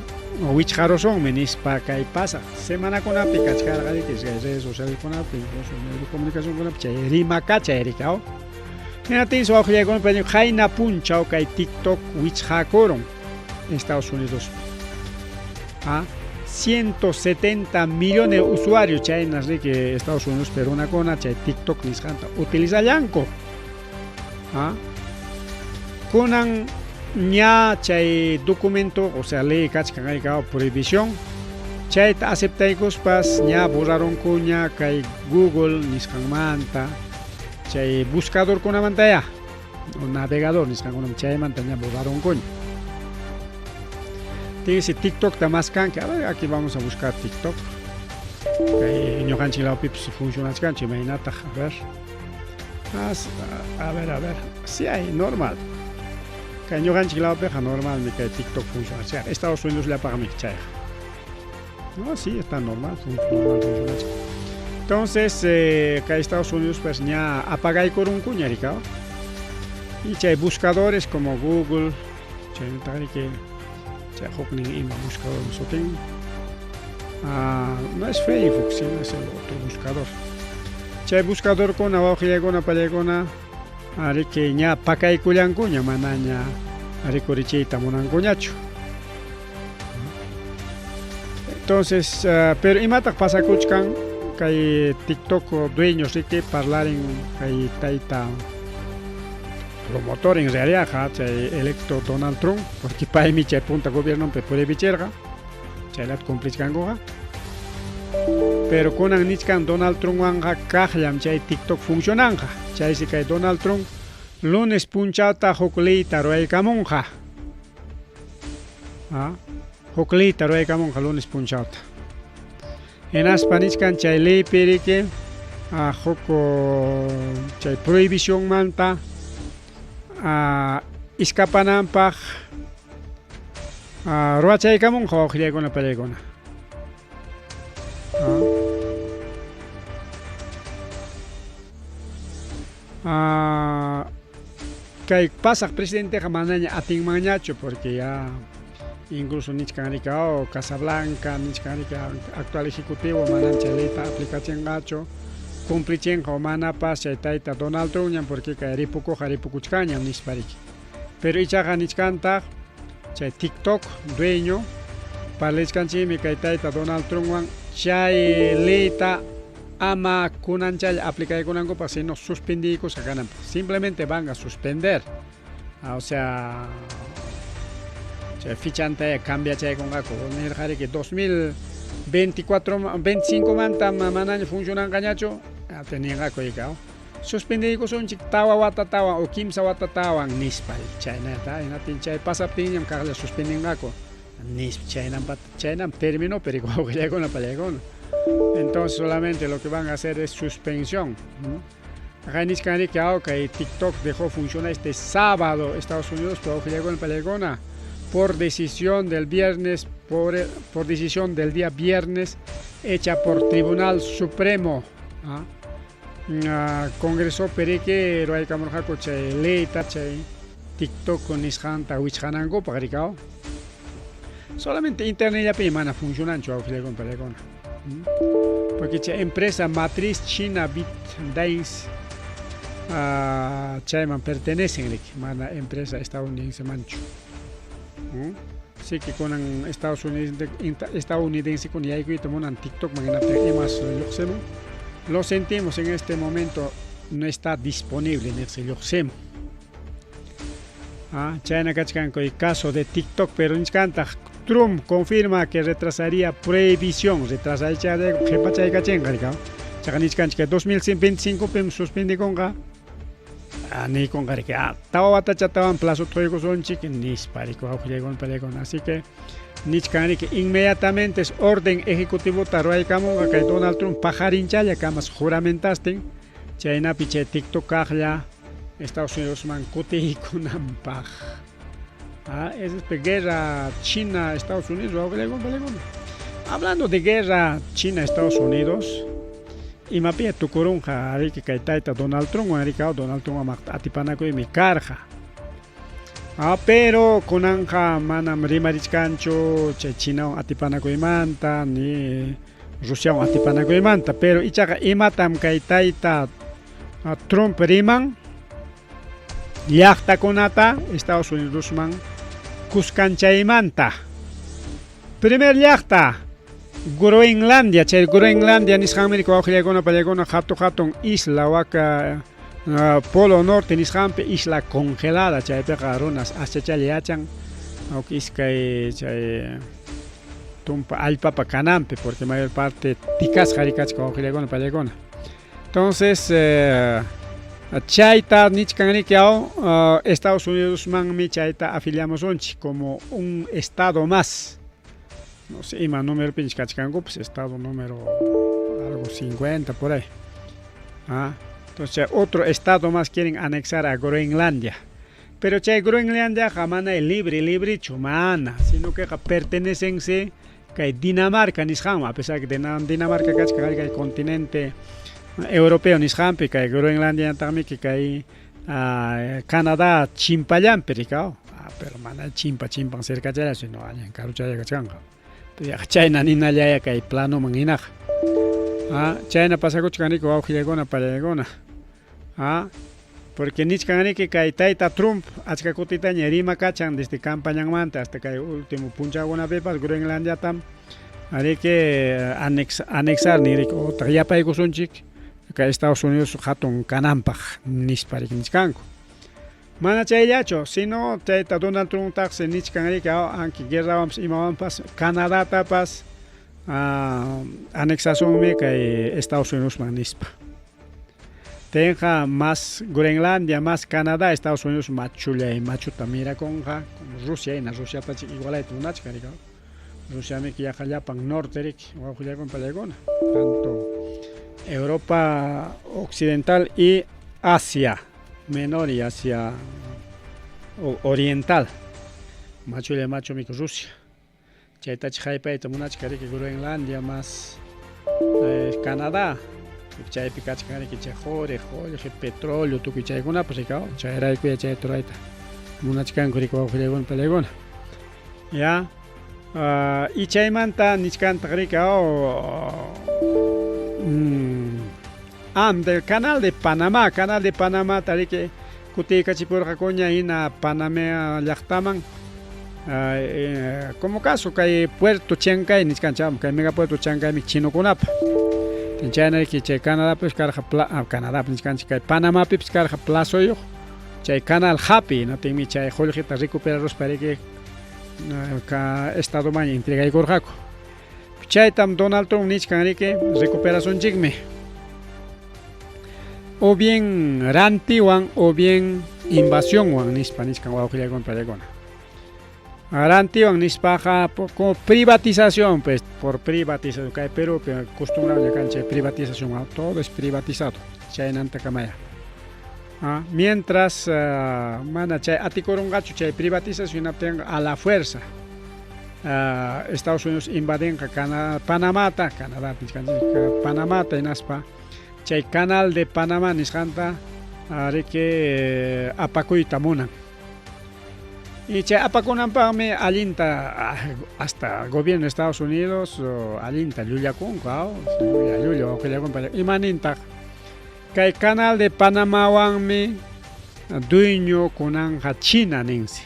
wichqarusonmi nispa kay pasaq semanakunapi kachkarqa kay redes socialkunapi incluso medio de comunicacionkunapi chay rimaka chay rikaw hinatin suwaqllaykunapi hayna punchaw kay TikTok wichqakurun Estados Unidos 170 millones de usuarios chaynas que Estados Unidos pero una cona chay TikTok nisqanta utilizayanko kunan ña chay documento o sea ley kachkan ayka prohibición chayta aceptaykuspas ña borraronku ña kay Google nisqanmanta chay buscador kunamanta ya o navegador nisqankunam chaymanta ña borraronkuña. Dice TikTok tamascan que a ver aquí vamos a buscar TikTok que ñoqanchik lawpipas funcionachkanchik imaynata a ver sí hay normal que ñoqanchik lawpiqa normal mi kay TikTok funcionachkan Estados Unidos llapaqmi chayqa no sí está normal funcionachkan entonces kay Estados Unidos pues ña apagaykurunku ña rikaw y chay buscadores como Google chay que chay huknin ima buscador sotin no es Facebook sino es el otro buscador chay buscador kuna wawqillaykuna pallaykuna ari que ña pakaykullankuña mana ña rikurichiyta munankuñachu entonces pero imataq pasakuchkan kay TikTok dueños riki parlaren kay tayta promotor en realidad chay electo Donald Trump porque paymi chay punta gobierno pe puede bichelga chaylat cumplishkankuqa pero kunan nichkan Donald Trump wanga kaqllam chay TikTok funcionanja chaysi kay Donald Trump lunes punchata huk leyta ruaykamunqa huk leyta ruaykamunqa lunes punchata hinaspa nichkan chay leypi riki huk chay prohibición manta iskapananpaq ruachaykamunqa wawqillaykuna pallaykuna kay pasaq presidenteqa manaña atinmanñachu porque ya incluso nichkan rikao Casablanca nichkan rika actual ejecutivo manan chay leyta aplicachianqachu cumplicienqa o manapas chay tayta Donald Trump ñam porque kay ripukuchkañam nispariki pero ichaqa nichkantaq chay TikTok dueño parlachkanchikmi kay tayta Donald Trump wan chay leyta ama kunanchay aplicaykunankupas sino suspendiykusqa kananpaq simplemente van a suspender O sea, fichante cambia con gaco. Nirjari que 2024, 25 manta manana funcionan cañacho, tenían gaco y cao. Suspendido son chik tawa wata tawa o kimsa wata tawa nispal China ta ina tinchay pasaptinyam kakla suspending gaco. Nisp China terminó pero igual que con la palegona. Entonces solamente lo que van a hacer es suspensión. Acá en Iscani que TikTok dejó funcionar este sábado Estados Unidos pero que llegó en Palegona por decisión del viernes, por decisión del día viernes hecha por Tribunal Supremo. Congreso Pereque Roy Camorjaco Chay Leita Chay TikTok con Ishanta Wichanango Pagricao. Solamente internet ya pimana funcionan con Palegona. Porque la empresa matriz china BitDance Chayman pertenecen a la empresa estadounidense Manchu. Así que con estadounidense con Yaigo y toman TikTok, lo sentimos en este momento, no está disponible en el Yoxemo. China Kachkan con el caso de TikTok, pero en canta Trump confirma que retrasaría prohibición, retrasaría de Jepachay Kachenga, que 2025 suspende con ni con que estaba en plazo todos son chicken nis parico así que Nichkani que inmediatamente es orden ejecutivo taruay camo que Donald Trump pajarincha ya camas juramentaste China piche TikTok ya Estados Unidos man cuti con ampaj esa es guerra China Estados Unidos hablando de guerra China Estados Unidos y me pide tu corunja, a que caetaita Donald Trump, Donald Trump a tipanaco y mi carja. Pero con anja manam rimarich cancho, China a tipanaco y manta, ni Rusia a tipanaco y manta, pero ichaga imatam caetaita Trump riman, yachta conata, Estados Unidos man, Cuscancha y manta. Primer yachta. Groenlandia, Groenlandia nishamir ko khlegona palegona hatton isla waka polo norte nishampe isla congelada chay pegaronas hasta chaliachan o kiskay chay tumpa alpapa canampe porque mayor parte ticas harikach ko khlegona palegona. Entonces chaita nichkangani kiao Estados Unidos man mi chaita afiliamos onchi como un estado más. No sé, ima número pinche cachcango, pues estado número algo 50 por ahí. Entonces otro estado más quieren anexar a Groenlandia. Pero che Groenlandia jamás es libre chumana, sino que pertenecen a Dinamarca nishama, a pesar que Dinamarca es el continente europeo nisham, que Groenlandia también que hay Canadá chimpayán pericao. Pero mana chimpa cerca de eso no hay en caruchaya cachanga. China nina ya que plano manginaj. China pasa con chanico au hilegona palegona. Porque nichkani que taita Trump hasta kutita ñerima cachan desde campaña manta hasta que último puncha una pepas Groenlandia tam. Hay que anexar ni rico taya pa igusunchik que Estados Unidos hatun canampaj nispari nichkanko. Mana chayacho, si no taita Donald Trump taxe nichkani que aunque guerra vamos y vamos Canadá tapas anexación que Estados Unidos manispa. Tenga más Groenlandia, más Canadá, Estados Unidos más chula y más chuta mira con Rusia y en Rusia pues igual hay tu nach carico. Rusia me que ya pan norte ric, o ya con palegona. Tanto Europa occidental y Asia menor y Asia oriental. Macho y macho mi Rusia. Chaita chaipa y tomunach carico Groenlandia más Canadá. Chay picachcani que jore petróleo tu que chay guna pues cao chay rai que chay traita munachkan kuriko khlegon pelegona ya y chay manta nichkan tagrikao del canal de Panamá tarike kuti kachipur jacoña ina Panamá llaqtaman como caso que Puerto Chancay nichkan cham que mega Puerto Chancay mi chino kunapa en China que Canadá pues carga Canadá pues que Panamá pues carga plazo yo chay canal happy no tenmi chay Jorgeta recuperaros para que ka estado maña entrega y gorjaco chay tam Donald Trump nichkan que recuperación jigme o bien rantiwan o bien invasión wan nispa nichkan wawqilla con paregona rantiwan nispaja como privatización pues por privatización kay Perú acostumbrado ya canche privatización todo es privatizado chay nanta kamaya mientras mana chay atikorongachu chay privatización a la fuerza Estados Unidos invaden Panamá inaspa chay canal de Panamá nisqanta que apakuyta munan y chay apakunanpaqmi allinta hasta gobierno de Estados Unidos allinta llullakunqa llulla wawqillakunpa imanintaq kay canal de Panamá wanmi dueño kunanja China ninsi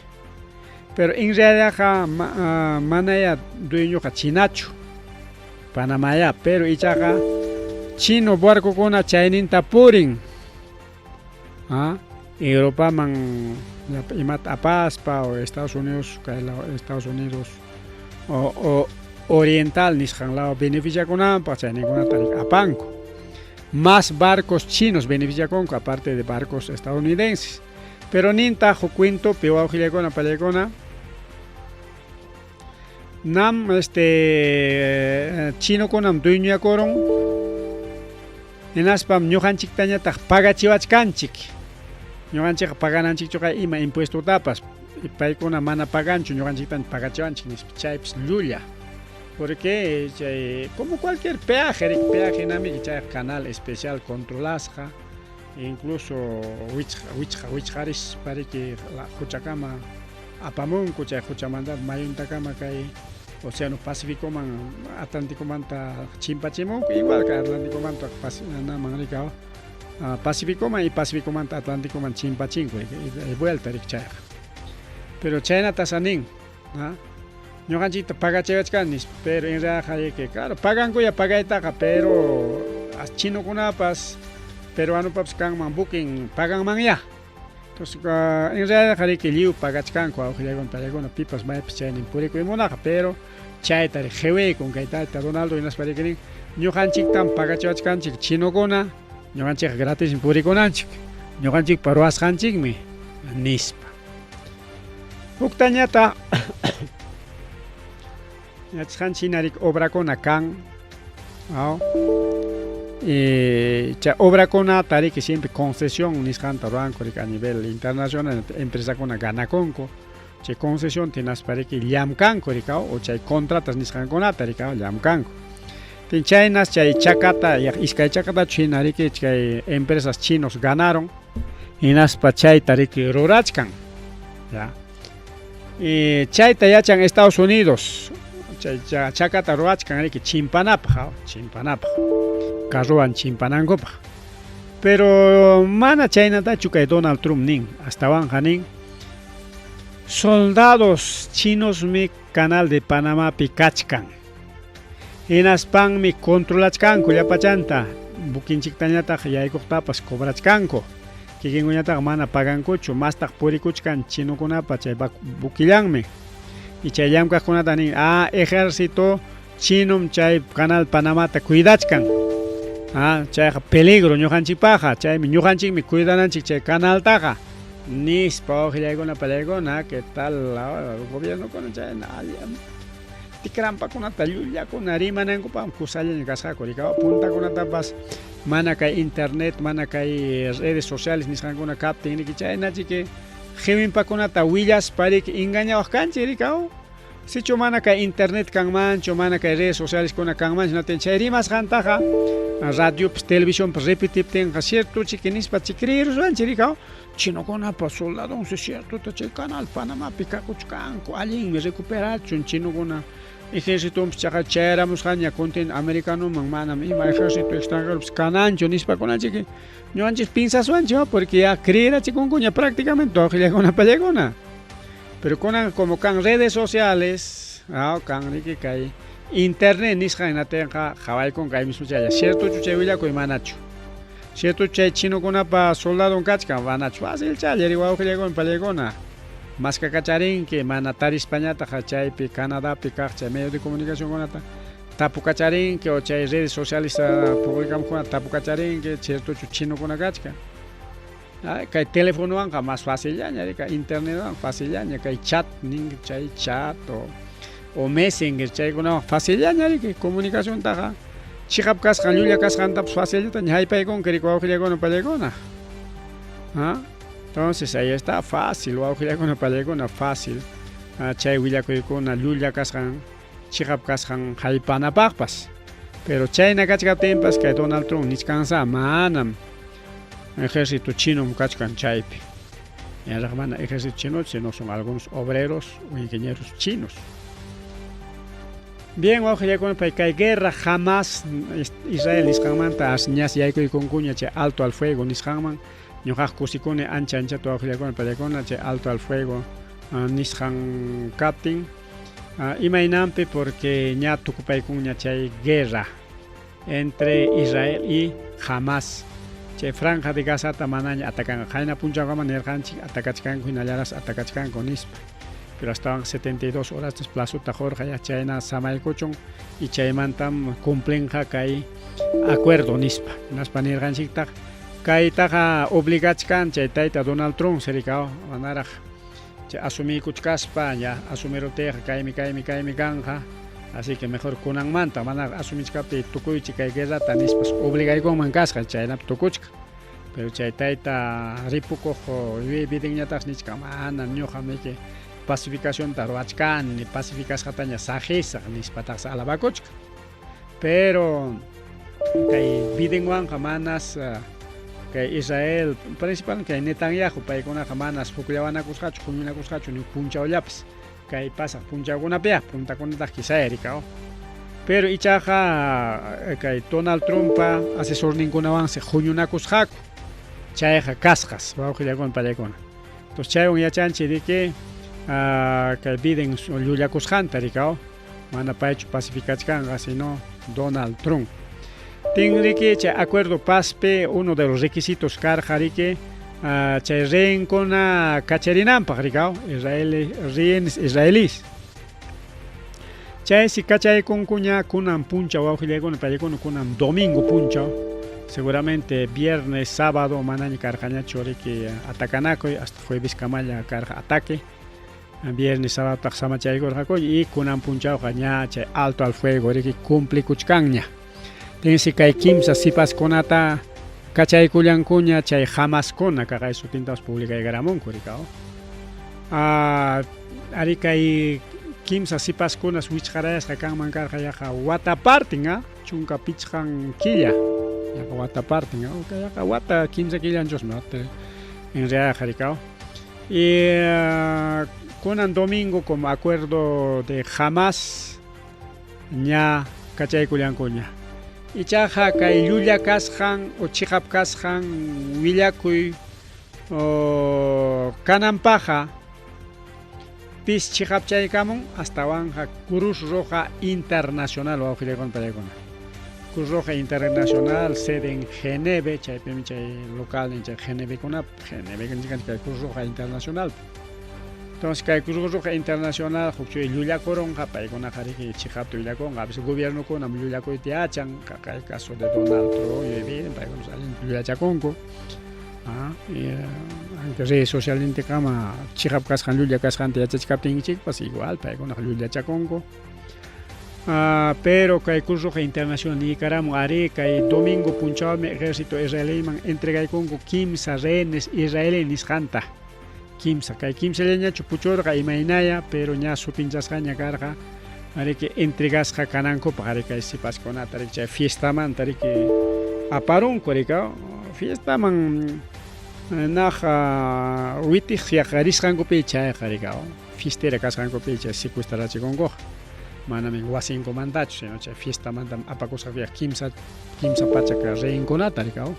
pero en realidad manaya dueño chinacho Panamá ya pero ichaqa chino barco kuna chayninta purin Europa man imat apaspa o Estados Unidos o oriental nisqan lado beneficia kunanpaq chayninkunata apanku más barcos chinos beneficiaconco aparte de barcos estadounidenses pero ninta jucuinto pewaujilecona palecona nam chino conam dueño coron en aspam ñujanchik tañataq pagachiwachkanchik ñujanchik pagananchik choqa ima impuesto tapas paykuna mana paganchu ñujanchik tan pagachiwanchik nispa chaypis llulla porque como cualquier peaje nami chay canal especial controlasqa incluso wichqarish para que la huchakama apamunku chay huchamanta mayuntakama kay Océano Pacífico man Atlántico manta chimpachimunku igual que Atlántico manta Pacífico man y Pacífico manta Atlántico man chimpachinku y vuelta chay pero chayna tasanin ñuqanchikta pagachayachkanis pero en realidad que claro paganku ya pagaytaqa pero chinokunapas peruanopapas kanman booking paganman ya entonces en realidad que liu pagachkanku awqillakunta pipas maypis chaynin purikuymunaqa pero chaytari qhiwikun kaytata Donaldo hinasparikinin ñuqanchiktan pagachayachkanchik chinokuna ñuqanchik gratis purikunanchik ñuqanchikpa ruwasqanchikmi nispa uktañata Chinarik obra con kan cha obra con tari que siempre concesión nisqanta ruanko a nivel internacional empresa con gana conco che concesión tienes para que llamkanko o chay contratas nisqan con tari llamkanko tin chaynas chay chakata iskay chakata chinari que chay empresas chinos ganaron y naspa chay tari que rurachkan ya y chay tayachan Estados Unidos chakata ruachkan que chimpanapaq carruan chimpanankopa pero mana chaynata chukay Donald Trump nin hasta nin soldados chinos mi canal de Panamá pikachkan hinaspan mi controlachkanku llapachanta bukinchiktañataq yaykuqtapas cobrachkanku kikinkuñataq mana pagankuchu mastaq purikuchkan chinokunapa chay bukillanmi y chay llamkaqkunata nin ejército chinom chay canal Panamata cuidachkan chay peligro ñuqanchikpaqa chaymi ñuqanchikmi cuidananchik chay canaltaqa nispa awqillaykuna palaykuna que tal gobierno kuna chay tikranpakunata llullakuna rimanankupa kusallaña kasqaku rikawa puntakunatapas mana kay internet mana kay redes sociales nisqankuna kaptin niki chaynachi que qhiwinpakunata willas parik engañawaq kanchik rikaw sichu mana kay internet kanmanchu mana kay redes sociales kuna kanmanchu natin chay rimasqantaqa radio televisión repetiptinqa cierto chikinispa chikriruranchik rikaw chinokunapas soldados cierto chay canal Panamá pikakuchkanku allinmi recuperachun chinokuna ejército chaqa chayaramusqaña continente americanoman manam ima ejército extranjero kananchu nispakunachiki ñuqanchik pinsasuanchik porque ya creerachikkunkuña prácticamente awqillaykuna pallaykuna pero kunan como kan redes sociales kan riki kay internet nisqa hinatinqa hawaykun kay mismo chaya cierto chuchay willakuy manachu cierto chay chino kunapa soldado kachka van fácil chay wawqillaykunawan pallaykuna maska kacharinki mana tarispañata chaypi Canadapi kaq chay medio de comunicación kunata tapu kacharinki o chay redes sociales publicamukunata tapu kacharinki cierto chino kuna kachka kay teléfonowanqa más fácil llaña kay internetwan fácil llaña kay chat ninki chay chat o messenger chaykunawan fácil llaña comunicación taqa chiqap kasqan llulla kasqantapas facilita ñaypaykunki riku wawqillaykuna pallaykuna entonces ahí está fácil wawqillaykuna pallaykuna fácil chay willakuykuna llulla kasqan chiqap kasqan haypanapaqpas pero chayna kachkaptinpas kay Donald Trump nisqansa manam ejército chino kachkan chaypi mana ejército chino sino son algunos obreros o ingenieros chinos. Bien, wawqillaykuna kay guerra jamás Israel nisqanmanta ñas yaykuykunkuña chay alto al fuego nisqanman ñuqaq kusikuni ancha anchata wawqillaykuna pallaykuna chay alto al fuego nisqan kaptin imaynampi porque ña tukupaykunña chay guerra entre Israel y Hamas chay franja de Gazata manaña atacan qayna punchawman nirqanchik atacachkanku hinallaras atacachkanku nispa pero estaban 72 horas desplazota Jorge chayna samaykuchun y chaymantam cumplenqa kay acuerdo nispa naspa nirqanchikta kaytaqa obligachkan chay tayta Donald Trump serikao manaraq chay asumikuchkaspa ya asumirutiqa kaymi kanja así que mejor kunanmanta mana asumichkapi tukuychi kay guerrata nispas obligaykunman kasqa chaynap tukuchka pero chay tayta ripukuq vidinñataq nichka mana ñuqa miki pacificación taruachkan ni pacificasqataña sajisaq nispataq alabakuchka pero kay vidinwanqa manas kay Israel principal kay Netanyahu paykunaqa manas puklawanakusqachu huñunakusqachu ni punchawllapas kay pasaq punchawkunapiqa puntakunataq kisayarikao pero ichaqa kay Donald Trumpa asesorninkunawansi huñunakusqaku chayqa kasqas wawqillaykuna pallaykuna entonces chaywan yachanchik de que kay Biden llullakusqanta rikao mana paychu pacificachkanqa sino Donald Trump tinriki chay acuerdo pazpi uno de los requisitos karqa riki chay rehenkuna kacharinanpaq rikao rehenes israelíes chay si kachaykunkuña kunan punchaw wawqillaykuna pallaykuna kunan domingo punchaw seguramente viernes sábado manaña karqañachu riki atacanakuy hasta jueves kamalla karqa ataque viernes sábado taq samachaykurqakuy y kunan punchawqa ña chay alto al fuego riki cumplikuchkanña tinsi kay kimsa sipaskunata kachaykullankuña chay Hamaskuna kaqay sutintapas publicaykaramunku rikao ari kay kimsa sipaskunas wichqarayasqa kanman karqa yaqa wata partin chunka pichqan killa yaqa wata partin yaqa wata kimsa killanchusmi en realidad rikao y kunan domingo como acuerdo de Hamas ña kachaykullankuña ichaqa kay llulla kasqan o chiqap kasqan willakuy kananpaqa pis chiqapchaykamun astawanqa Cruz Roja Internacional wawqillaykuna pallaykuna Cruz Roja Internacional sede en Geneve chaypimi chay local en chay Geneve kay Cruz Roja Internacional entonces kay Cruz Roja Internacional hukchay llullakuronqa paykunaqa riki chiqapta llullakunqa a veces gobierno kunam llullakuyta yachan kay caso de Donald Trump bien paykunas allin llullachakunku aunque redes socialmente kama chiqap kasqan llulla kasqanta yachachikaptinchikpas igual paykunaqa llullachakunku pero kay Cruz Roja Internacional Nicaragua ari kay domingo punchawmi ejército israelíman entregaykunku kimsa rehenes israelí nisqanta kimsa kay kimsa llañachu puchurqa imaynaya pero ña supinchasqaña karqa ari que entregasqa kanankupaq ari kay sipaskunata ari chay fiestamanta ari que aparunku rikao fiestaman naqa witiq yaqarisqankupi chayqa rikao fiestera kasqankupi chay secuestrachikunkuqa manami wasinkumantachu sino chay fiestamanta apakusqa kimsa pachaqa rehenkunata rikao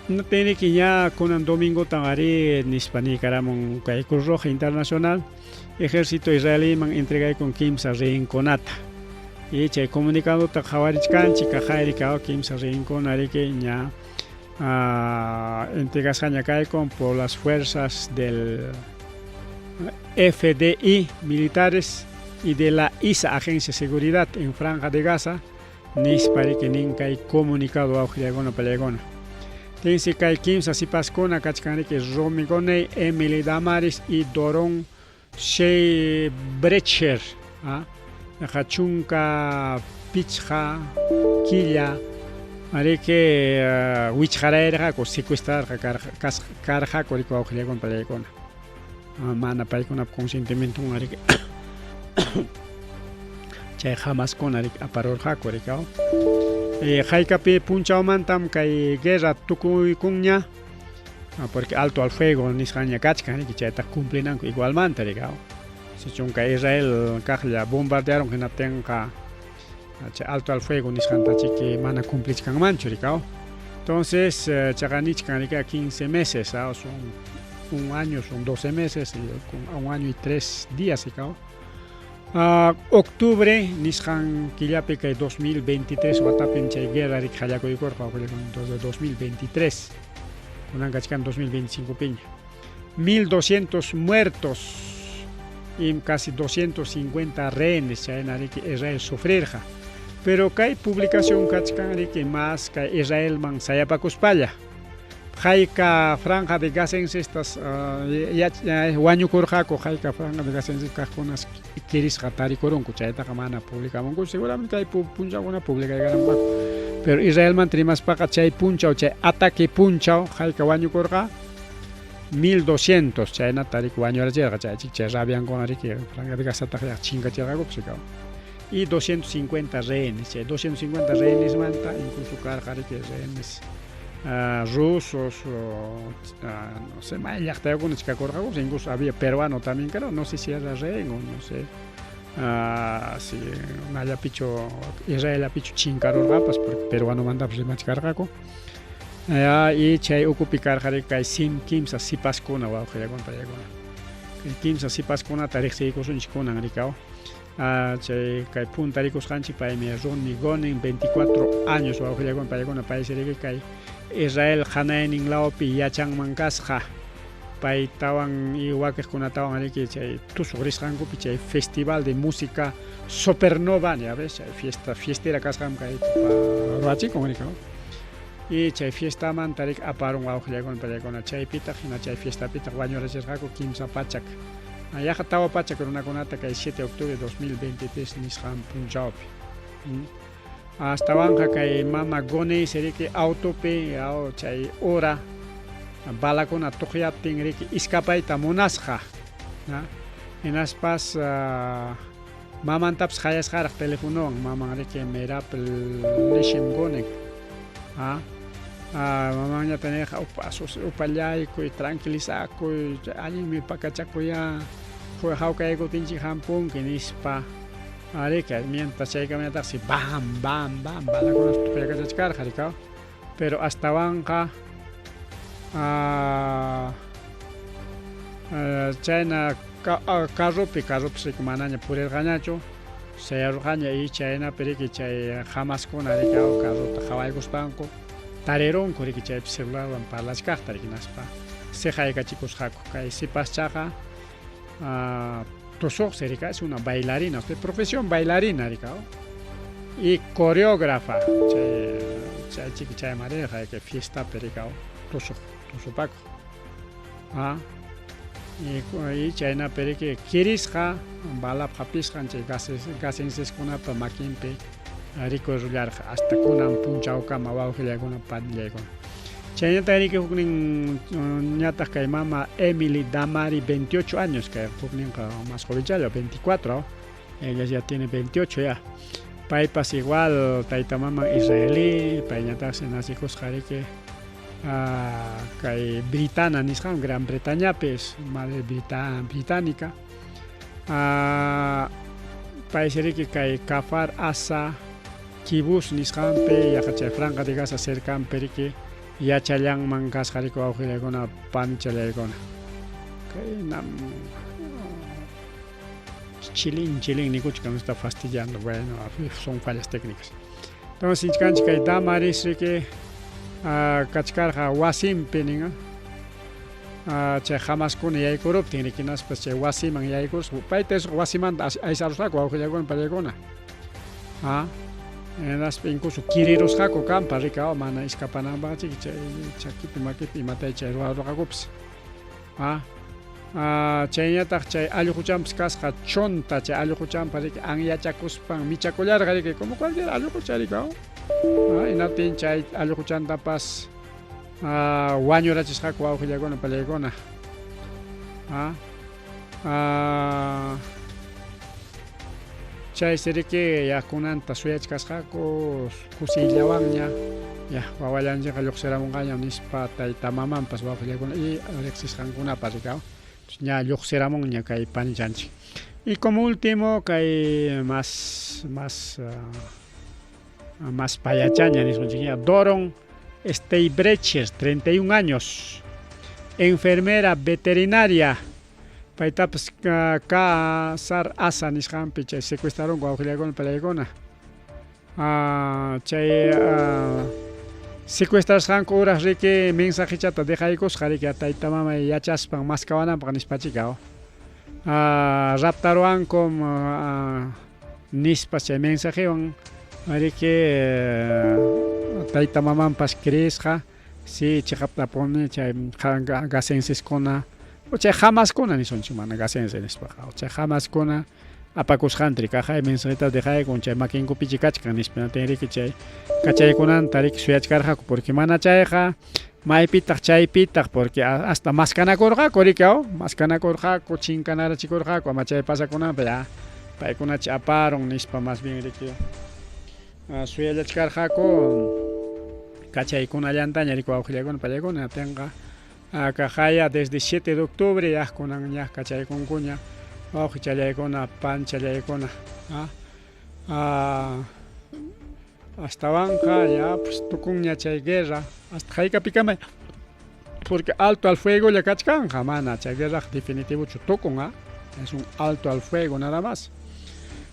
no tiene que ya kunan domingo tangari nispanicaramon kay Cruz Roja Internacional ejército israelí man entregay con kimsa rehenkunata y chay comunicado ta jawarich kajairika kimsa rinconarike ña entregascaña con por las fuerzas del FDI militares y de la ISA Agencia de Seguridad en Franja de Gaza nispari que ninca y comunicado a Ojriagona Pelegona. Tensi kai kimsa sipaskona kachkani que Romigone, Emily Damaris y Doron Shea Brecher. Hachunka Pichja Killa. Ari que Wicharaera ko secuestrar carja corrico Ojriagona Pelegona. Mana paikona consentimiento ari que chay jamás con arik aparor hakorikao haikapi punchao mantam kai guerra tukuy kunya porque alto al fuego nishaña kachkan que chay ta cumplinan igualmente rigao se chunka Israel kahla bombardearon que natenka chay alto al fuego nishanta que mana cumpliskan mancho rigao entonces chaganichkan riga 15 meses son un año son 12 meses y un año y 3 días rigao. Octubre nishan killapi kay 2023 watapin chay guerra rik hallakoykorqa entonces 2023 kunan kachkan 2025 piña 1200 muertos y casi 250 rehenes chayna rik Israel sufrirja pero kay publicación kachkan rik más kay Israel man sayapakuspalla Jaika Franja de Gaza en estas Wañu Kurjako, Jaika Franja de Gaza en estas cajonas Kiris Hatari Koron, Kuchaita Kamana publicamos, seguramente hay puncha una publica de Garambaco. Pero Israel mantrimas para chay puncha o chay ataque puncha, Jaika Wañu Kurja 1200, chay Natarik Wañu Arjera, chay Rabian con Ariki, Franja de Gaza Tajak Chinga Cherago, y 250 rehenes, 250 rehenes manta, incluso Karjariki rehenes. Rusos, no sé, incluso había peruano también, creo, no sé si era rehén o no sé, si haya picho, Israel ha picho chincaros rapas, porque peruano manda pues más cargaco, y chay ocupicar jarikai sim kimsa sipaskuna wa jayagon payagona, kimsa sipaskuna tarikh seikos un chikona ricao. Chay kai puntaricos hanchi pa mi Ronnie Gonen 24 años wa jayagon payagona país kai Israel Hanaening Laopi Yachang Mankasja Pai Tawan y Wakes con Tawan Ariki Chay Tusugris Hanko Pichay Festival de Música Supernova, ya ves, fiestera Kasam Kai Roachi con Erika. Y Chay fiesta Mantarik Aparun Aujagon Payagona Chay Pita, Hina Chay fiesta Pita, Guaño Rechesgaco, Kimsa Pachak. Allá Tawa Pachak con una conata que el 7 de octubre de 2023 Nisham Punjab. Hasta banja que mama gone seriki autope ao chay ora balakona tokhya tingriki iskapaita monasja na en aspas maman taps khayas kharak telefono mama reke merap leshem gone mama nya tener pasos upallay ko tranquiliza ko ani mi pakachako ya fue hauka ego tinchi hampun kinispa Arika, mientras llega mientras si bam, bala con las tupegas de carga, pero hasta banca, China, carro se mananya por el ganacho, se arrojaña y China, pero que chay jamás con Arika o carro, Hawaii banco, tareron, con que chay celular para las cartas, que naspa, se jaiga chicos jaco, que si paschaja, Tosok Serika es una bailarina, de profesión bailarina, y coreógrafa. Chay mareja que fiesta pericao, Tosopaco. Y China perique Kirisja, Bala Papisjan, Gasenses con una maquimpe, Rico Rular, hasta con un punchauca, Mawau, Gilegona, Padlegona. Chayna tari que huknin ñata kay mama Emily Damari 28 años que huknin más joven ya 24, ella ya tiene 28 ya. Paipas igual taita mama israelí, pañata se nace cosjari que kay britana nishan Gran Bretaña pues madre británica. Paiseri que kay Kafar Asa Kibus nishan pe ya chay Franja de Gaza cercan perique ya chalang mangkas hariko aukile gona pan chalegona. Kay nam chilín, Nicuch que nos está fastidiando. Bueno, son fallas técnicas. Entonces, Inchkanchi que damaris que Kachkarja Wasim Peninga. Chay jamás con ella y corrupt, tiene que nas pues chay Wasiman y Aikurs. Paites Wasiman hay sarusako, auxiliagon palegona. Incluso Kiriros Hako Campa, Ricao, Mana Escapanamba, Chakip, Makip, y Matei Chay Ruagups. Chayñataq chay allquchampas kasqa chonta chay allquchampa anyachacuspan michakullarqa riki como cualquier allqucha rikaw inatin chay allquchantapas wañurachisqaku wawqillakuna palaykuna chay siriki yakunanta suyachkasqaku kusillawanña ya wawallanchikqa lluqsiramunqaña nispa tayta mamanpas wawqillakuna y riqsisqankunapas rikaw ña lluqsiramun ña kay panichanchik. Y como último kay más payachaña nisqunchik Doron Steibreches, 31 años, enfermera veterinaria. Paitapas Sar Asa nisqanpi chay secuestraron wawqillakuna palaykuna. Chay secuestrasqanku horas riki mensajichata dejaykusqa riki tayta mama yachaspan maskawananpaq nispachikaw. Raptaruankum nispas chay mensajewan riki tayta mamanpas creesqa si chiqaptapuni chay gasenseskuna o chay jamaskuna nisunchik mana gasense nispaqa chay jamaskuna apakusqantri kajay mensajitas dejaykun chay makinkupi chikachkan nispantin riki chay kachaykunanta riki suyachkarqaku porque mana chayqa maypitaq chaypitaq porque hasta maskanakurqaku rikaw maskanakurqaku chinkanarachikurqaku ama chay pasakunanpa ya paykunachi aparun nispa más bien riki suyallachkarqaku kachaykunallantaña riki wawqillakuna pallaykuna tenqa kajaya desde 7 de octubre yaqkunan ña kachaykunkuña wawqi challaykuna pan challaykuna hasta banca ya pues tukunña chay guerra hasta haykapikama porque alto al fuego ya kachkanja mana chay guerra definitivo tukun es un alto al fuego nada más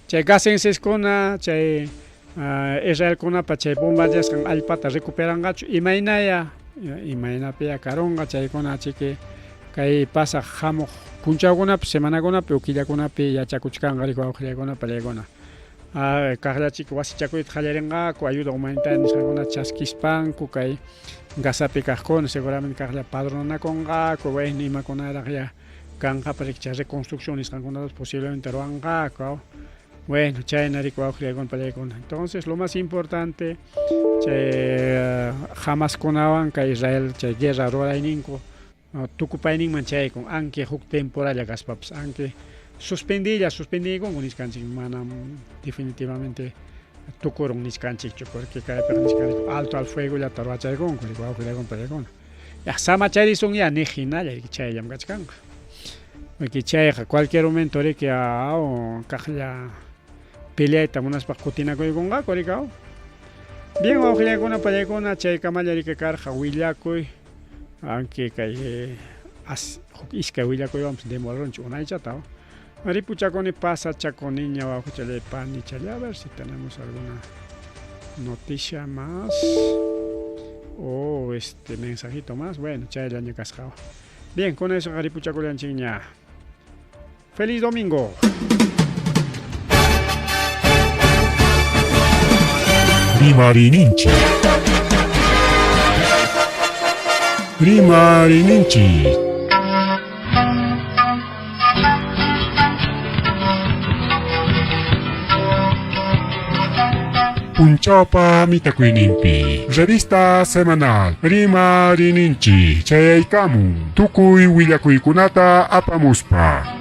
chay gasenseskuna chay Israelkuna pa chay bombardesqan allpata recuperanqachu imaynaya imaynapi karonqa chaykuna chiki kay pasaq hamuq punchawkunapi semanakunapi o killakunapi yachakuchkanqa riki wawqillaykuna palaykuna kaqllachik wasichakuyta qallarinqaku ayuda humanitaria nisqankuna chaskispanku kay gasapi kaqkuna seguramente kaqlla padronakunqaku bueno imakunaraq ya kanqapa riki chay reconstrucción nisqankunatas posiblemente ruwanqaku bueno chayna riki wawqillaykuna palaykuna entonces lo más importante chay jamaskunawan kay Israel chay guerra rurayninku tukupayninman chaykun anki huk temporalla kaspapas anki suspendiykunku niskanchik manam definitivamente tukurun niskanchikchu porque kaypiqa niskanchik alto al fuego llata ruwachaykunku riki wawqillaykuna palaykuna samacharisun ya nijinalla riki chayllam kachkanqa porque chayqa cualquier momento riki kaqlla peleayta munaspaq kutinakuykunqaku riki bien wawqillaykuna pallaykuna chaykamalla riki karqa willakuy aunque kay huk iskay willakuywanpas demorarunchik unaychata ripuchakuni pasachakuniña wawqichalay panichalay a ver si tenemos alguna noticia más o mensajito más bueno chayllaña kasqa bien con eso ripuchakullanchikña feliz domingo. Rimarininchi. Punchawpa mitakuynimpi revista semanal Rimarininchi chayaykamun tukuy willakuykunata apamuspa